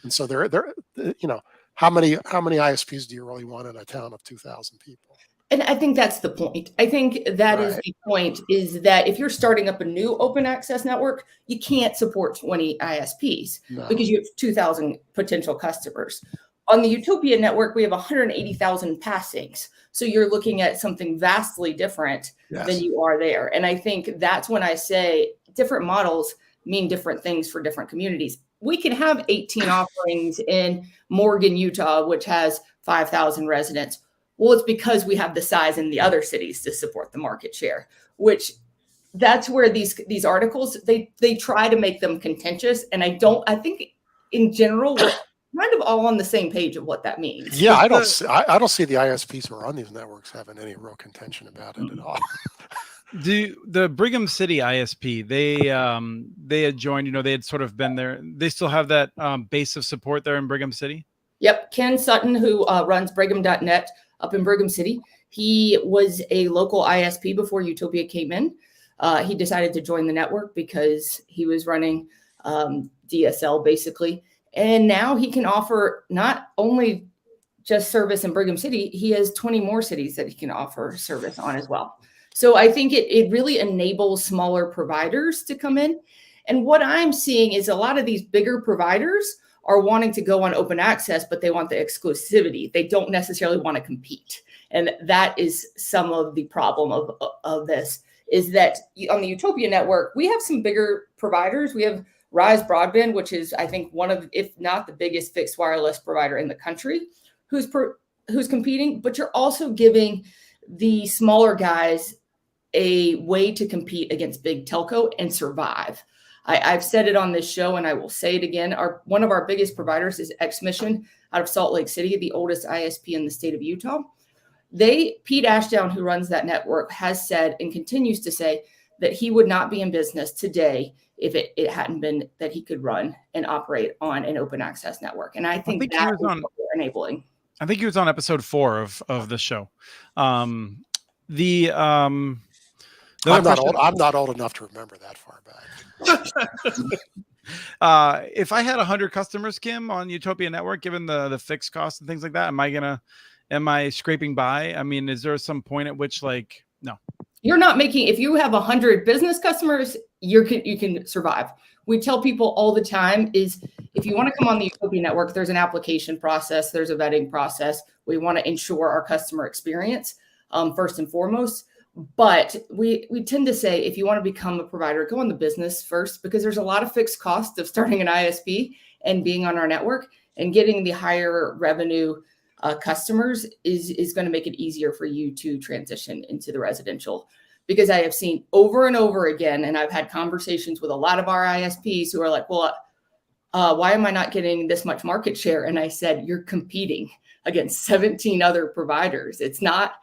And so how many ISPs do you really want in a town of 2,000 people? And I think that's the point. I think that is the point, is that if you're starting up a new open access network, you can't support 20 ISPs because you have 2,000 potential customers. On the UTOPIA network, we have 180,000 passings. So you're looking at something vastly different than you are there. And I think that's when I say different models mean different things for different communities. We can have 18 offerings in Morgan, Utah, which has 5,000 residents. Well, it's because we have the size in the other cities to support the market share, which that's where these articles, they try to make them contentious. And I think in general, we're kind of all on the same page of what that means. Yeah, I don't see the ISPs who are on these networks having any real contention about it at all. The Brigham City ISP, they had joined, they had sort of been there. They still have that base of support there in Brigham City? Yep. Ken Sutton, who runs Brigham.net up in Brigham City, he was a local ISP before UTOPIA came in. He decided to join the network because he was running DSL basically. And now he can offer not only just service in Brigham City, he has 20 more cities that he can offer service on as well. So I think it really enables smaller providers to come in. And what I'm seeing is a lot of these bigger providers are wanting to go on open access, but they want the exclusivity. They don't necessarily want to compete. And that is some of the problem of this, is that on the UTOPIA network, we have some bigger providers. We have Rise Broadband, which is, I think, one of, if not the biggest fixed wireless provider in the country, who's competing, but you're also giving the smaller guys a way to compete against big telco and survive. I've said it on this show, and I will say it again. One of our biggest providers is X-Mission out of Salt Lake City, the oldest ISP in the state of Utah. Pete Ashdown, who runs that network, has said and continues to say that he would not be in business today if it hadn't been that he could run and operate on an open access network. And I think that is what we're enabling. I think he was on episode 4 of the show. I'm not old enough to remember that far back. If I had 100 customers, Kim, on UTOPIA network, given the fixed costs and things like that, am I scraping by? I mean, is there some point at which no? You're not making, if you have 100 business customers, you can survive. We tell people all the time is if you want to come on the UTOPIA network, there's an application process, there's a vetting process. We want to ensure our customer experience first and foremost. But we tend to say, if you want to become a provider, go on the business first, because there's a lot of fixed costs of starting an ISP and being on our network, and getting the higher revenue customers is going to make it easier for you to transition into the residential. Because I have seen over and over again, and I've had conversations with a lot of our ISPs who are like, well, why am I not getting this much market share? And I said, you're competing against 17 other providers. It's not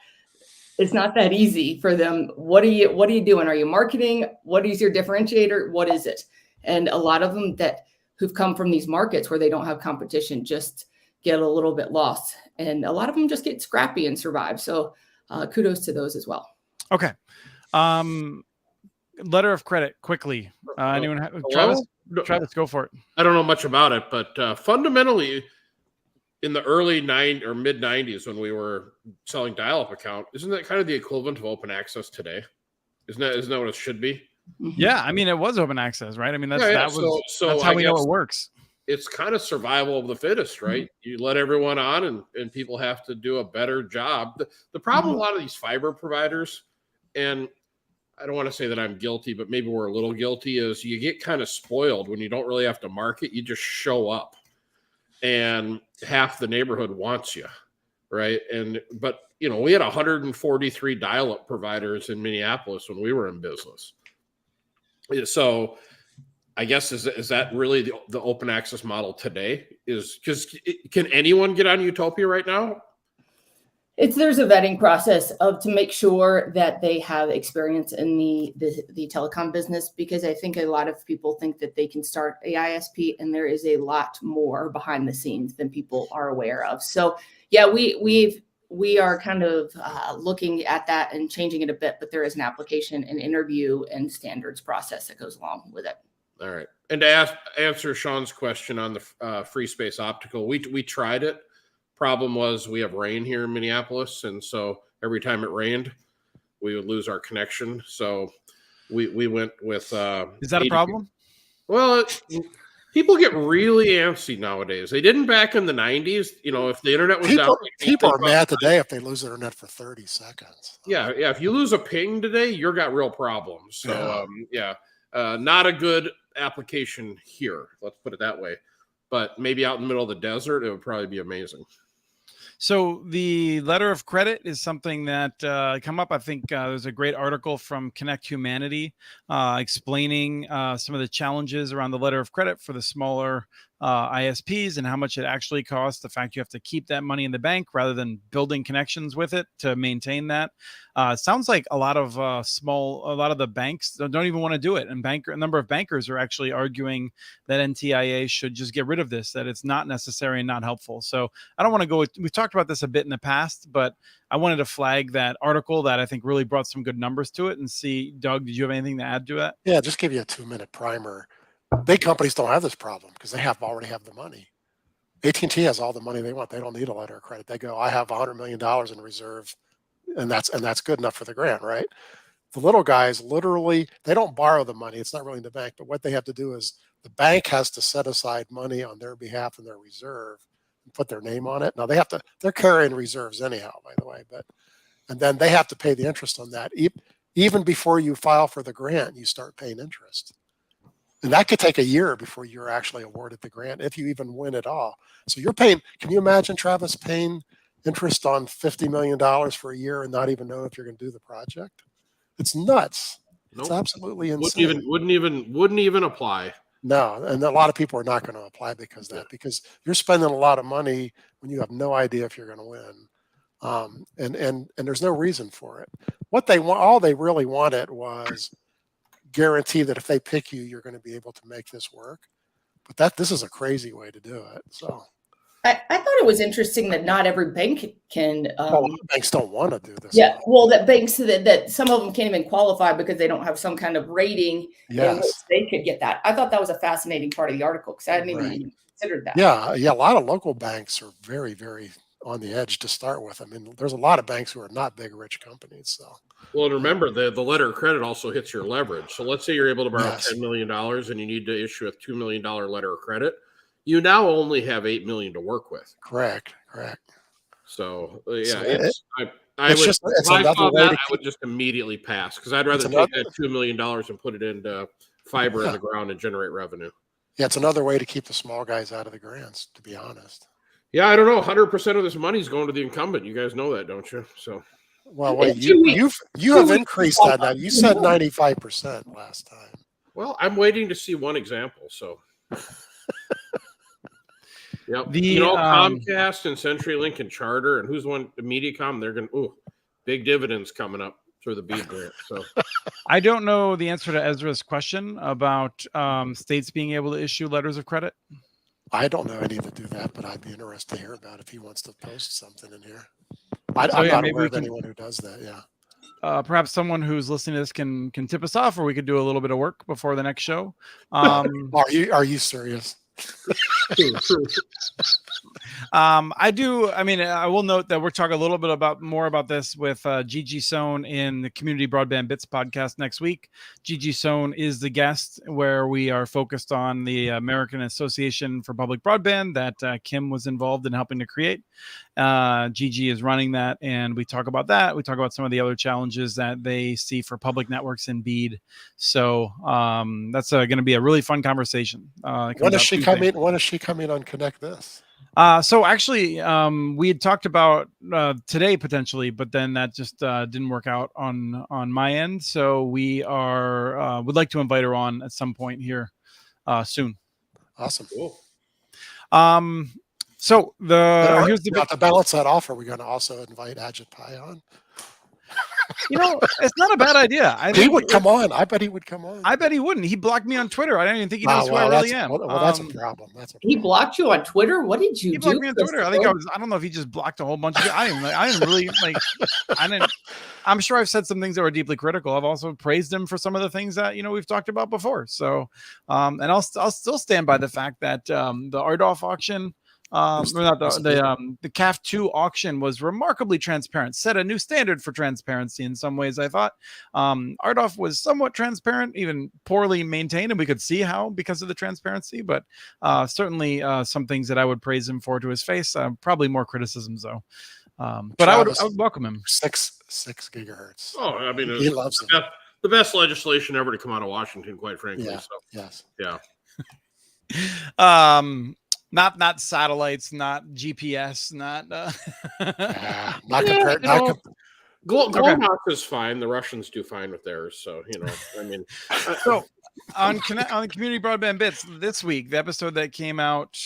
that easy for them. What are you doing? Are you marketing? What is your differentiator? What is it? And a lot of them who've come from these markets where they don't have competition just get a little bit lost. And a lot of them just get scrappy and survive. So kudos to those as well. Okay. Letter of credit quickly. Anyone have, Travis, go for it. I don't know much about it, but fundamentally, in the early mid 90s, when we were selling dial-up account, isn't that kind of the equivalent of open access today? Isn't that what it should be? Yeah, I mean, it was open access, right? I mean, that's how we know it works. It's kind of survival of the fittest, right? You let everyone on, and people have to do a better job. The problem, a lot of these fiber providers, and I don't want to say that I'm guilty, but maybe we're a little guilty, is you get kind of spoiled when you don't really have to market. You just show up, and half the neighborhood wants you, right? But we had 143 dial-up providers in Minneapolis when we were in business. So I guess is that really the open access model today? Is because can anyone get on UTOPIA right now? There's a vetting process to make sure that they have experience in the telecom business, because I think a lot of people think that they can start a ISP, and there is a lot more behind the scenes than people are aware of. So yeah, we are kind of looking at that and changing it a bit, but there is an application and interview and standards process that goes along with it. All right. And to answer Sean's question on the free space optical, we tried it. Problem was we have rain here in Minneapolis, and so every time it rained, we would lose our connection. So we went with. Is that a problem? Well, people get really antsy nowadays. They didn't back in the 90s. You know, if the internet was down, people are mad today if they lose their internet for 30 seconds. Yeah. If you lose a ping today, you've got real problems. So not a good application here. Let's put it that way. But maybe out in the middle of the desert, it would probably be amazing. So the letter of credit is something that come up. I think there's a great article from Connect Humanity explaining some of the challenges around the letter of credit for the smaller ISPs and how much it actually costs. The fact you have to keep that money in the bank rather than building connections with it to maintain that. Sounds like a lot of the banks don't even want to do it. And a number of bankers are actually arguing that NTIA should just get rid of this, that it's not necessary and not helpful. So I don't want to go, we've talked about this a bit in the past, but I wanted to flag that article that I think really brought some good numbers to it and see, Doug, did you have anything to add to that? Yeah, just give you a 2-minute primer. Big companies don't have this problem because they already have the money. AT&T has all the money they want. They don't need a letter of credit. They go, I have $100 million in reserve, and that's good enough for the grant, right? The little guys, literally, they don't borrow the money. It's not really in the bank, but what they have to do is the bank has to set aside money on their behalf in their reserve and put their name on it. Now they're carrying reserves anyhow, by the way, and then they have to pay the interest on that. Even before you file for the grant, you start paying interest. And that could take a year before you're actually awarded the grant, if you even win at all. So you're paying, can you imagine, Travis, paying interest on $50 million for a year and not even know if you're going to do the project? It's nuts. Nope. It's absolutely insane. Wouldn't even apply. No, and a lot of people are not going to apply because you're spending a lot of money when you have no idea if you're going to win. And there's no reason for it. What they want, all they really wanted was guarantee that if they pick you, you're going to be able to make this work. But this is a crazy way to do it. So I thought it was interesting that not every bank can. Banks don't want to do this. Yeah, well, that banks that some of them can't even qualify because they don't have some kind of rating. Yes, in which they could get that. I thought that was a fascinating part of the article because I hadn't even considered that. Yeah. A lot of local banks are very, very on the edge to start with. I mean, there's a lot of banks who are not big, rich companies. So. Well, and remember, the letter of credit also hits your leverage. So let's say you're able to borrow $10 million and you need to issue a $2 million letter of credit. You now only have $8 million to work with. Correct. So I would just immediately pass because I'd rather take that $2 million and put it into fiber in the ground and generate revenue. Yeah, it's another way to keep the small guys out of the grants, to be honest. Yeah, I don't know. 100% of this money is going to the incumbent. You guys know that, don't you? So. Well, you have increased that now. You said 95% last time. Well, I'm waiting to see one example. So, yep. Comcast and CenturyLink and Charter, and who's one? MediaCom. They're going big dividends coming up through the BEAD grant. So, I don't know the answer to Ezra's question about states being able to issue letters of credit. I don't know any that do that, but I'd be interested to hear about if he wants to post something in here. I'm not aware of anyone who does that. Yeah. Perhaps someone who's listening to this can tip us off, or we could do a little bit of work before the next show. Are you serious? I do. I mean, I will note that we're talking a little bit more about this with Gigi Sohn in the Community Broadband Bits podcast next week. Gigi Sohn is the guest, where we are focused on the American Association for Public Broadband that Kim was involved in helping to create. Gigi is running that, and we talk about that. We talk about some of the other challenges that they see for public networks in BEAD. So that's going to be a really fun conversation. When is she coming? When is she coming on Connect This? So actually, we had talked about today potentially, but then that just didn't work out on my end. So we would like to invite her on at some point here soon. Awesome. Cool. So here's the to balance that off. Are we going to also invite Ajit Pai on? It's not a bad idea. He would come on. I bet he would come on. I bet he wouldn't. He blocked me on Twitter. I don't even think he knows who I really am. Well, that's a problem. He blocked you on Twitter? What did you do? He blocked me on Twitter. I don't know if he just blocked a whole bunch of I didn't really like. I'm sure I've said some things that were deeply critical. I've also praised him for some of the things that we've talked about before. So, and I'll still stand by the fact that the RDOF auction. The CAF 2 auction was remarkably transparent, set a new standard for transparency in some ways. I thought RDOF was somewhat transparent, even poorly maintained, and we could see how because of the transparency, but certainly some things that I would praise him for to his face, probably more criticisms though. But I would welcome him. 6 gigahertz. Oh, I mean, he loves it. The best legislation ever to come out of Washington, quite frankly. Yeah. So, yes. Yeah. Not satellites, not GPS, not compared. Globox is fine. The Russians do fine with theirs. So, I mean. So on Community Broadband Bits this week, the episode that came out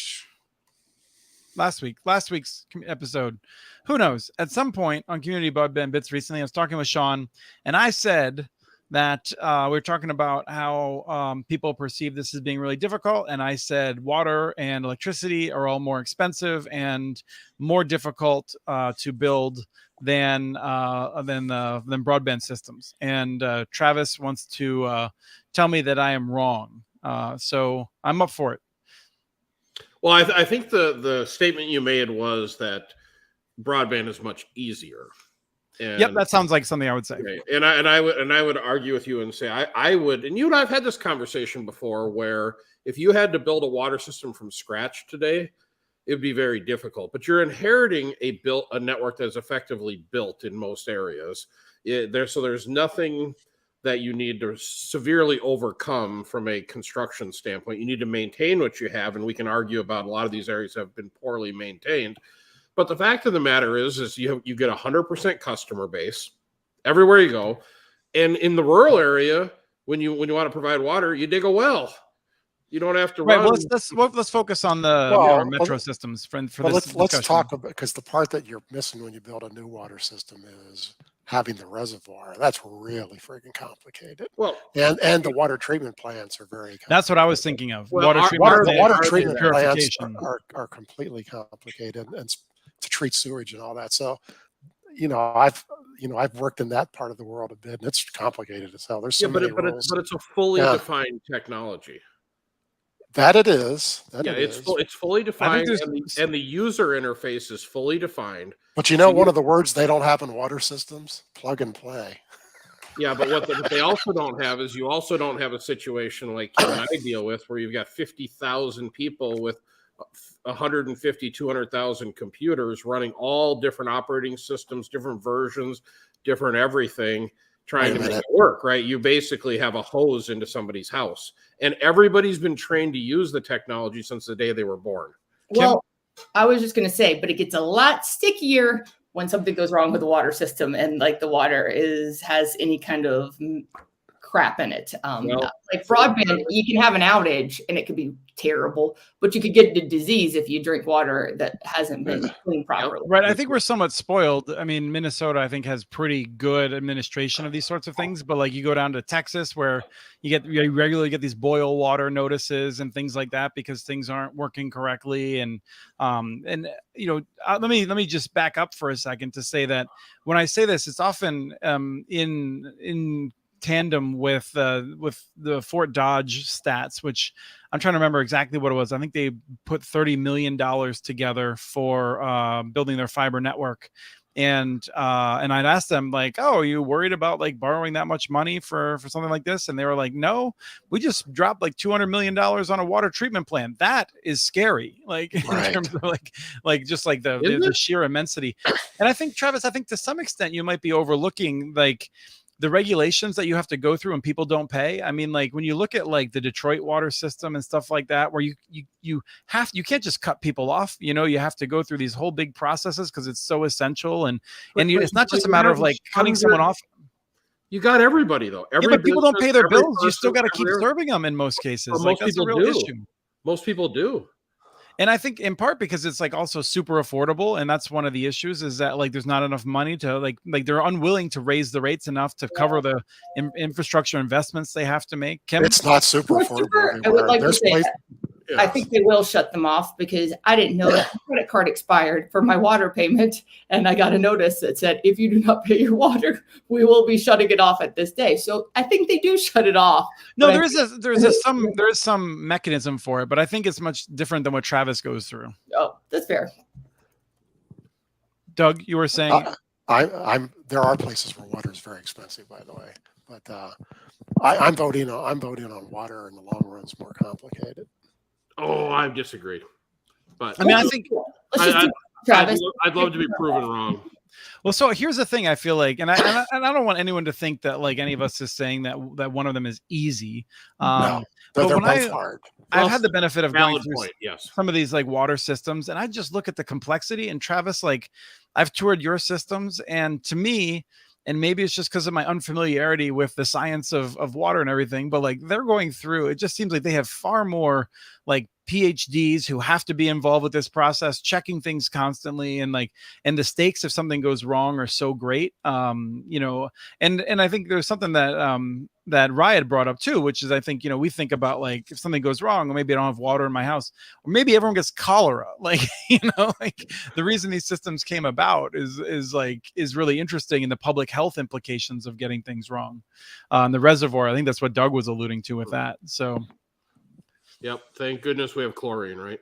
last week's episode, who knows? At some point on Community Broadband Bits recently, I was talking with Sean, and I said that we were talking about how people perceive this as being really difficult. And I said water and electricity are all more expensive and more difficult to build than broadband systems. And Travis wants to tell me that I am wrong. So I'm up for it. Well, I think the statement you made was that broadband is much easier. And, yep, that sounds like something I would say. Okay. And I would argue with you and say I would. And you and I've had this conversation before, where if you had to build a water system from scratch today, it would be very difficult. But you're inheriting a network that is effectively built in most areas. So there's nothing that you need to severely overcome from a construction standpoint. You need to maintain what you have, and we can argue about a lot of these areas have been poorly maintained. But the fact of the matter is you get 100% customer base everywhere you go, and in the rural area, when you want to provide water, you dig a well. You don't have to run. Well, let's focus on the metro systems for this. Let's talk about, because the part that you're missing when you build a new water system is having the reservoir. That's really freaking complicated. Well, and the water treatment plants are very complicated. That's what I was thinking of. Well, water treatment plants are completely complicated, and to treat sewage and all that. So, I've worked in that part of the world a bit, and it's complicated as hell. There's so many rules. But it's a fully defined technology. That it is. It's fully defined, and the user interface is fully defined. But one of the words they don't have in water systems? Plug and play. Yeah, but what they also don't have is you also don't have a situation like Kim and I deal with, where you've got 50,000 people with 150, 200,000 computers running all different operating systems, different versions, different everything, trying to make it work, right? You basically have a hose into somebody's house, and everybody's been trained to use the technology since the day they were born. Well, I was just going to say, but it gets a lot stickier when something goes wrong with the water system, and like the water has any kind of crap in it. Like broadband, you can have an outage and it could be terrible, but you could get the disease if you drink water that hasn't been cleaned properly. Right. I think we're somewhat spoiled. I mean, Minnesota, I think, has pretty good administration of these sorts of things, but like you go down to Texas, where you regularly get these boil water notices and things like that because things aren't working correctly. And let me just back up for a second to say that when I say this, it's often in tandem with the Fort Dodge stats, which I'm trying to remember exactly what it was. I think they put $30 million together for building their fiber network. And I'd asked them, like, oh, are you worried about like borrowing that much money for something like this? And they were like, no, we just dropped like $200 million on a water treatment plant. That is scary. Like in terms of like just like the sheer immensity. And I think, Travis, to some extent you might be overlooking like the regulations that you have to go through and people don't pay. I mean, like when you look at like the Detroit water system and stuff like that, where you can't just cut people off, you have to go through these whole big processes because it's so essential. And it's not just a matter of like cutting someone off. You got everybody though. But people don't pay their bills. You still got to keep serving them in most cases. Like that's a real issue. Most people do. And I think in part because it's like also super affordable, and that's one of the issues is that like there's not enough money to like they're unwilling to raise the rates enough to cover the infrastructure investments they have to make. Kim? It's not super affordable I would everywhere. like to There's say places, I think they will shut them off because I didn't know that my credit card expired for my water payment. And I got a notice that said, if you do not pay your water, we will be shutting it off at this day. So I think they do shut it off. No, there is some mechanism for it, but I think it's much different than what Travis goes through. Oh, that's fair. Doug, you were saying there are places where water is very expensive, by the way, but I'm voting on water in the long run is more complicated. Oh, I disagree. But I mean, I think Travis. I'd love to be proven wrong. Well, so here's the thing. I feel like, and I don't want anyone to think that like any of us is saying that one of them is easy. No, but they're when both hard. I've had the benefit of going through yes. some of these like water systems, and I just look at the complexity. And Travis, like I've toured your systems, and to me, and maybe it's just because of my unfamiliarity with the science of water and everything, but like they're going through, it just seems like they have far more like PhDs who have to be involved with this process, checking things constantly, and the stakes if something goes wrong are so great. You know, and I think there's something that Riot brought up too, which is I think, you know, we think about like if something goes wrong, or maybe I don't have water in my house, or maybe everyone gets cholera. Like, you know, like the reason these systems came about is really interesting in the public health implications of getting things wrong. The reservoir, I think that's what Doug was alluding to with that. So. Yep. Thank goodness we have chlorine, right?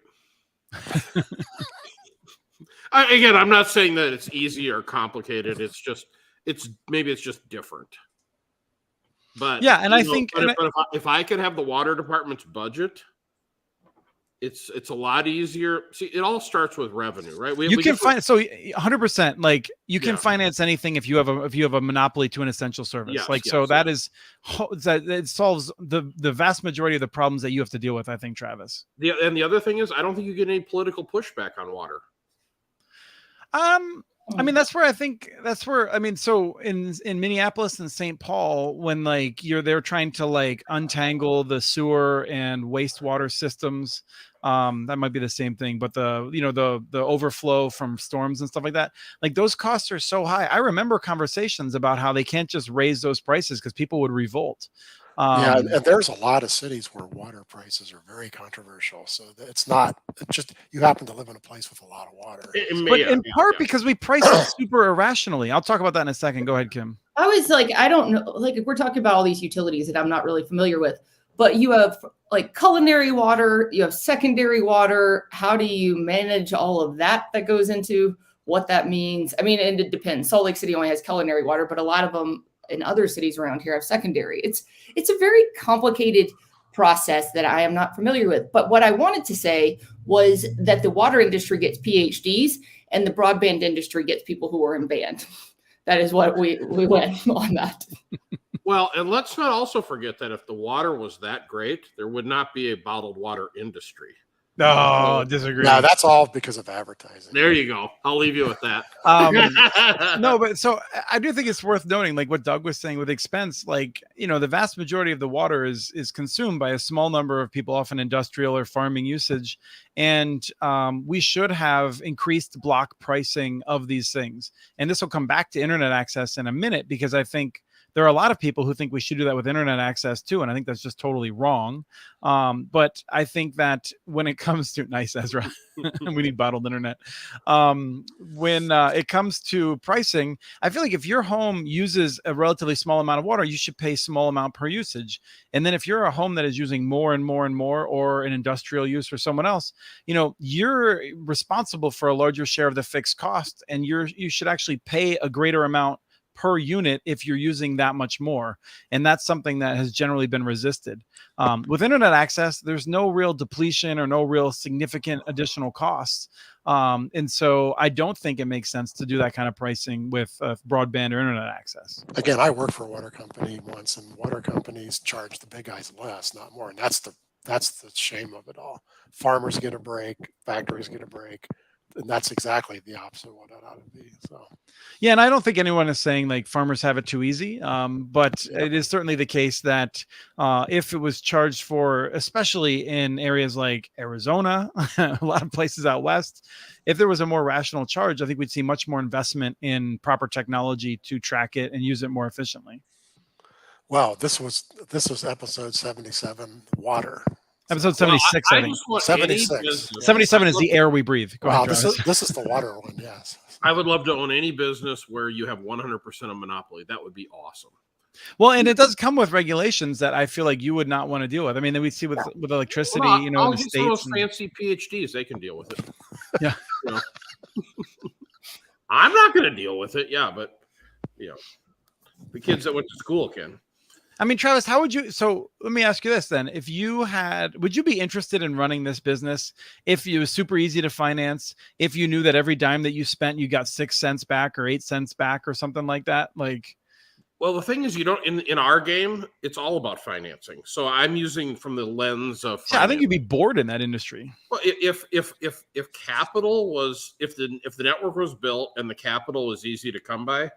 Again, I'm not saying that it's easy or complicated. It's just different. But yeah, and I think if I could have the water department's budget, it's a lot easier. See, it all starts with revenue, right? You can find 100%. Like you can finance anything if you have a monopoly to an essential service. That it solves the vast majority of the problems that you have to deal with. I think, Travis. And the other thing is, I don't think you get any political pushback on water. I mean, so in Minneapolis and St. Paul, when like they're trying to like untangle the sewer and wastewater systems, that might be the same thing, but the overflow from storms and stuff like that, like those costs are so high. I remember conversations about how they can't just raise those prices because people would revolt. And there's a lot of cities where water prices are very controversial. So it's just you happen to live in a place with a lot of water. In part because we price it super irrationally. I'll talk about that in a second. Go ahead, Kim. I was like, I don't know, like we're talking about all these utilities that I'm not really familiar with, but you have like culinary water, you have secondary water. How do you manage all of that goes into what that means? I mean, and it depends. Salt Lake City only has culinary water, but a lot of them in other cities around here have secondary. It's a very complicated process that I am not familiar with. But what I wanted to say was that the water industry gets PhDs and the broadband industry gets people who are in band. That is what we went on that. Well, and let's not also forget that if the water was that great, there would not be a bottled water industry. No, disagree. No, that's all because of advertising. There you go. I'll leave you with that. No, but so I do think it's worth noting, like what Doug was saying with expense, like, you know, the vast majority of the water is consumed by a small number of people, often industrial or farming usage. And we should have increased block pricing of these things. And this will come back to internet access in a minute, because I think there are a lot of people who think we should do that with internet access too, and I think that's just totally wrong. But I think that when it comes to nice Ezra, we need bottled internet. When it comes to pricing, I feel like if your home uses a relatively small amount of water, you should pay small amount per usage. And then if you're a home that is using more and more and more, or an industrial use for someone else, you know, you're responsible for a larger share of the fixed cost, and you should actually pay a greater amount per unit if you're using that much more. And that's something that has generally been resisted. With internet access, there's no real depletion or no real significant additional costs. And so I don't think it makes sense to do that kind of pricing with broadband or internet access. Again, I worked for a water company once, and water companies charge the big guys less, not more. And that's the shame of it all. Farmers get a break, factories get a break. that's exactly the opposite of what it ought to be. So. Yeah, and I don't think anyone is saying like farmers have it too easy, but it is certainly the case that if it was charged for, especially in areas like Arizona, a lot of places out west, if there was a more rational charge, I think we'd see much more investment in proper technology to track it and use it more efficiently. Well, this was episode 77, water. Episode 76, I think. 76. 77 is the air we breathe. Go ahead, this is the water one, yes. I would love to own any business where you have 100% of monopoly. That would be awesome. Well, and it does come with regulations that I feel like you would not want to deal with. I mean, we see with electricity, in the states. Those fancy PhDs, they can deal with it. Yeah. I'm not going to deal with it. Yeah, but the kids that went to school can. I mean, Travis, how would you? So let me ask you this then: if you would you be interested in running this business if it was super easy to finance? If you knew that every dime that you spent, you got 6 cents back or 8 cents back or something like that? Well, the thing is, you don't in our game, it's all about financing. So I'm using from the lens of. Yeah, I think you'd be bored in that industry. Well, if capital was if the network was built and the capital was easy to come by.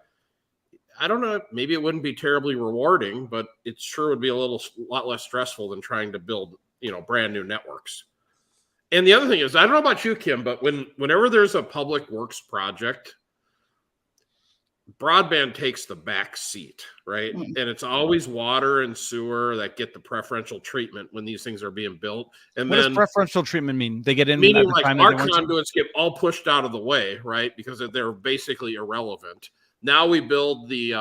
I don't know. Maybe it wouldn't be terribly rewarding, but it sure would be a lot less stressful than trying to build, brand new networks. And the other thing is, I don't know about you, Kim, but whenever there's a public works project, broadband takes the back seat, right? Mm-hmm. And it's always water and sewer that get the preferential treatment when these things are being built. And what does preferential treatment mean? They get in meaning like our conduits get all pushed out of the way, right? Because they're basically irrelevant. Now we build the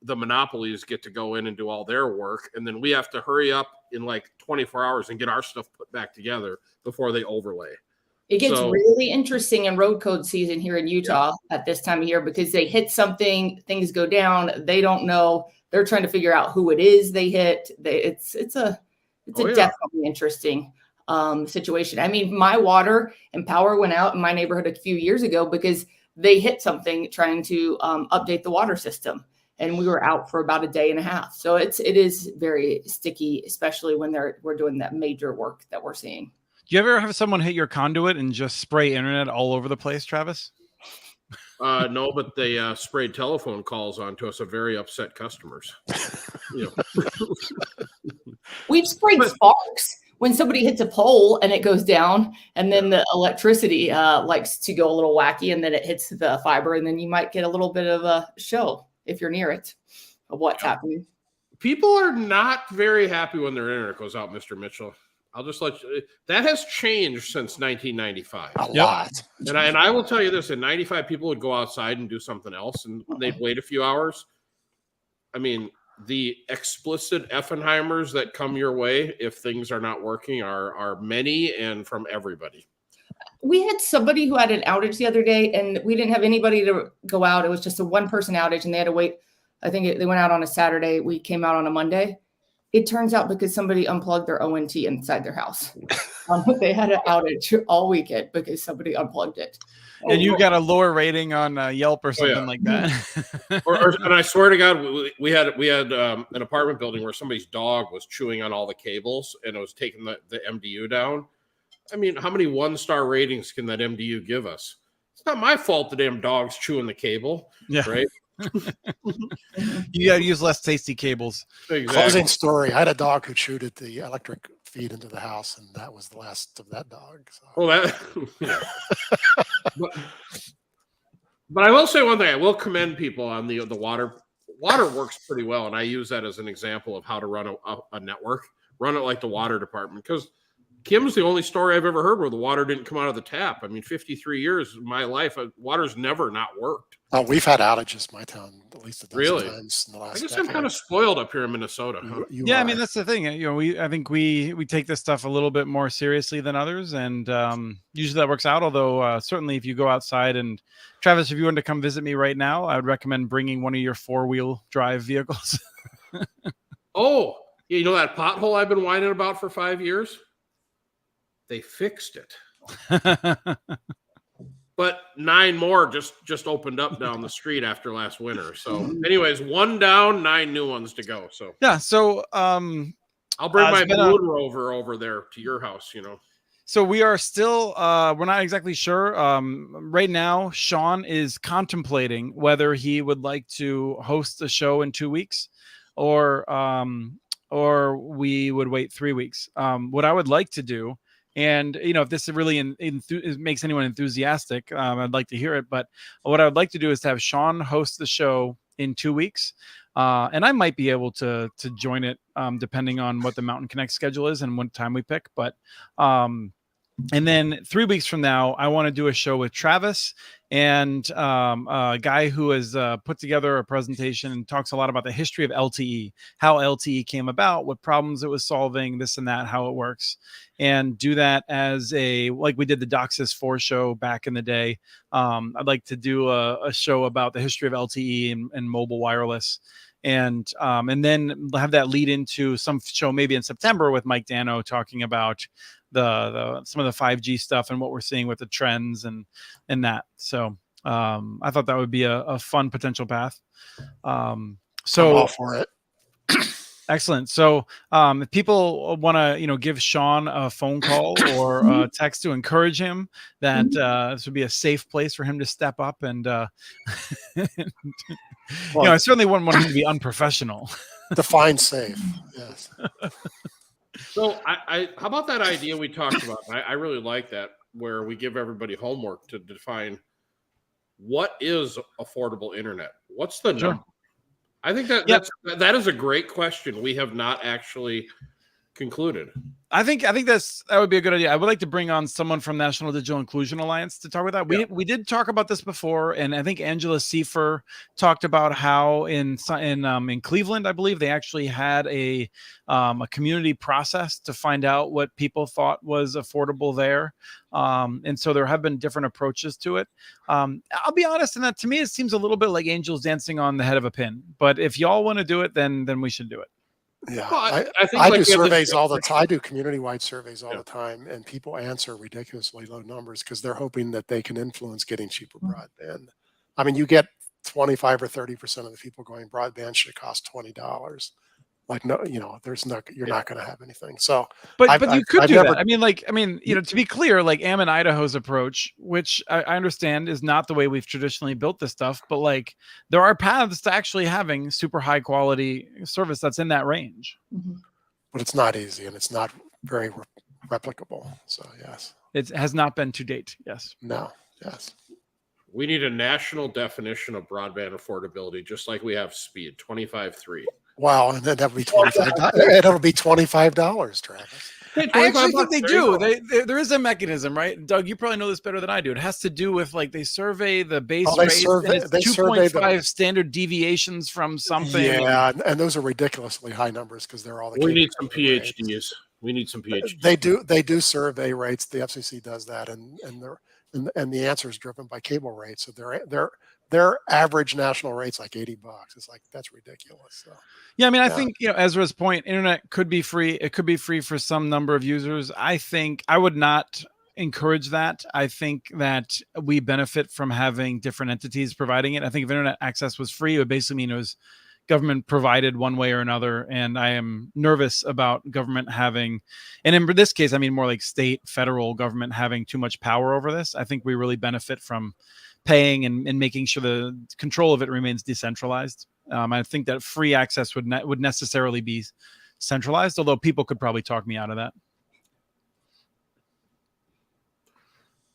monopolies get to go in and do all their work, and then we have to hurry up in like 24 hours and get our stuff put back together before they overlay. It gets really interesting in road code season here in Utah at this time of year because they hit something, things go down, they don't know, they're trying to figure out who it is they hit. It's a definitely interesting situation. I mean, my water and power went out in my neighborhood a few years ago because they hit something trying to update the water system, and we were out for about a day and a half. So it is very sticky, especially when we're doing that major work that we're seeing. Do you ever have someone hit your conduit and just spray internet all over the place, Travis? No, but they sprayed telephone calls onto us of very upset customers. We've sprayed sparks. When somebody hits a pole and it goes down, and then the electricity likes to go a little wacky, and then it hits the fiber, and then you might get a little bit of a show if you're near it of what's happening. People are not very happy when their internet goes out, Mr. Mitchell. I'll just let you. That has changed since 1995. A lot. And I will tell you this: in '95, people would go outside and do something else, and they'd wait a few hours. I mean. The explicit Effenheimers that come your way if things are not working are many and from everybody. We had somebody who had an outage the other day, and we didn't have anybody to go out. It was just a one-person outage, and they had to wait. I think they went out on a Saturday. We came out on a Monday. It turns out because somebody unplugged their ONT inside their house. They had an outage all weekend because somebody unplugged it. And you got a lower rating on Yelp or something like that. And I swear to God, we had an apartment building where somebody's dog was chewing on all the cables and it was taking the MDU down. I mean, how many 1-star ratings can that MDU give us? It's not my fault the damn dog's chewing the cable, right? You got to use less tasty cables. Exactly. Closing story. I had a dog who chewed at the electric feed into the house, and that was the last of that dog. So. Well, but I will say one thing. I will commend people on the water. Water works pretty well, and I use that as an example of how to run a network. Run it like the water department, because Kim's the only story I've ever heard where the water didn't come out of the tap. I mean, 53 years of my life, water's never not worked. Oh, we've had outages in my town at least a dozen times in the last I guess decade. I'm kind of spoiled up here in Minnesota. Huh? Yeah, I mean, that's the thing. I think we take this stuff a little bit more seriously than others, and usually that works out. Although certainly if you go outside, and Travis, if you wanted to come visit me right now, I would recommend bringing one of your 4-wheel drive vehicles. Oh, you know that pothole I've been whining about for 5 years? They fixed it. But 9 more just opened up down the street after last winter. So anyways, 1 down, 9 new ones to go. So yeah. So I'll bring my Blue Rover over there to your house, So we are still, we're not exactly sure. Right now, Sean is contemplating whether he would like to host a show in 2 weeks, or we would wait 3 weeks. What I would like to do, and if this really makes anyone enthusiastic, I'd like to hear it. But what I would like to do is to have Sean host the show in 2 weeks. And I might be able to join it, depending on what the Mountain Connect schedule is and what time we pick. But and then 3 weeks from now, I want to do a show with Travis and a guy who has put together a presentation and talks a lot about the history of LTE, how LTE came about, what problems it was solving, this and that, how it works, and do that as like we did the DOCSIS 4 show back in the day. I'd like to do a show about the history of LTE and mobile wireless. And then have that lead into some show maybe in September with Mike Dano talking about some of the 5G stuff and what we're seeing with the trends and that. So I thought that would be a fun potential path. So I'm all for it. Excellent. So if people want to, give Sean a phone call or a text to encourage him that this would be a safe place for him to step up. And, I certainly wouldn't want him to be unprofessional. Define safe. Yes. So how about that idea we talked about? I really like that, where we give everybody homework to define what is affordable internet. What's the number? I think that is a great question. We have not actually concluded. I think that would be a good idea. I would like to bring on someone from National Digital Inclusion Alliance to talk about that. We did talk about this before, and I think Angela Seifer talked about how in Cleveland, I believe, they actually had a community process to find out what people thought was affordable there. And so there have been different approaches to it. I'll be honest in that, to me, it seems a little bit like angels dancing on the head of a pin. But if y'all want to do it, then we should do it. Yeah, well, I think I do surveys all the time. I do community-wide surveys all the time, and people answer ridiculously low numbers because they're hoping that they can influence getting cheaper broadband. I mean, you get 25 or 30% of the people going broadband should cost $20. Like, no, you're not going to have anything. So, but you could do that. I mean, to be clear, like Am in Idaho's approach, which I understand is not the way we've traditionally built this stuff, but like there are paths to actually having super high quality service that's in that range. Mm-hmm. But it's not easy and it's not very replicable. So yes, it has not been to date. Yes. No. Yes. We need a national definition of broadband affordability, just like we have speed, 25.3. Wow, and then that'll be $25. It'll be $25, Travis. I actually think they do. There is a mechanism, right? Doug, you probably know this better than I do. It has to do with like they survey the base rate. They 2.5 standard deviations from something. Yeah, and those are ridiculously high numbers because they're all the. We need some PhDs. Rates. We need some PhDs. They do survey rates. The FCC does that, and the answer is driven by cable rates. So their average national rate's like $80. It's like, that's ridiculous. So. Yeah, I mean, I think, Ezra's point, internet could be free. It could be free for some number of users. I think I would not encourage that. I think that we benefit from having different entities providing it. I think if internet access was free, it would basically mean it was government provided one way or another. And I am nervous about government having, and in this case, I mean more like state, federal government having too much power over this. I think we really benefit from paying and making sure the control of it remains decentralized. I think that free access would necessarily be centralized, although people could probably talk me out of that.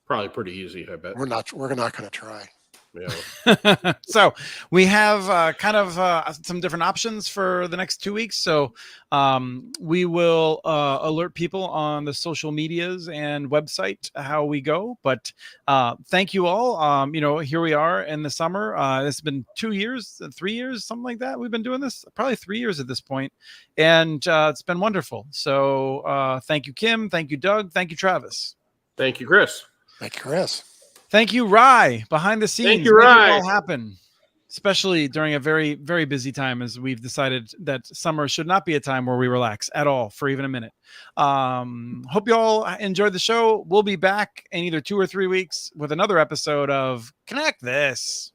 Probably pretty easy, I bet. We're not going to try. Yeah. So we have some different options for the next 2 weeks. So we will alert people on the social medias and website how we go. But thank you all. Here we are in the summer. It's been 2 years, 3 years, something like that. We've been doing this probably 3 years at this point, and it's been wonderful. So thank you, Kim. Thank you, Doug. Thank you, Travis. Thank you, Chris. Thank you, Chris. Thank you, Rye, behind the scenes. Thank you, Rye. Make it all happen, especially during a very, very busy time, as we've decided that summer should not be a time where we relax at all for even a minute. Hope you all enjoyed the show. We'll be back in either 2 or 3 weeks with another episode of Connect This.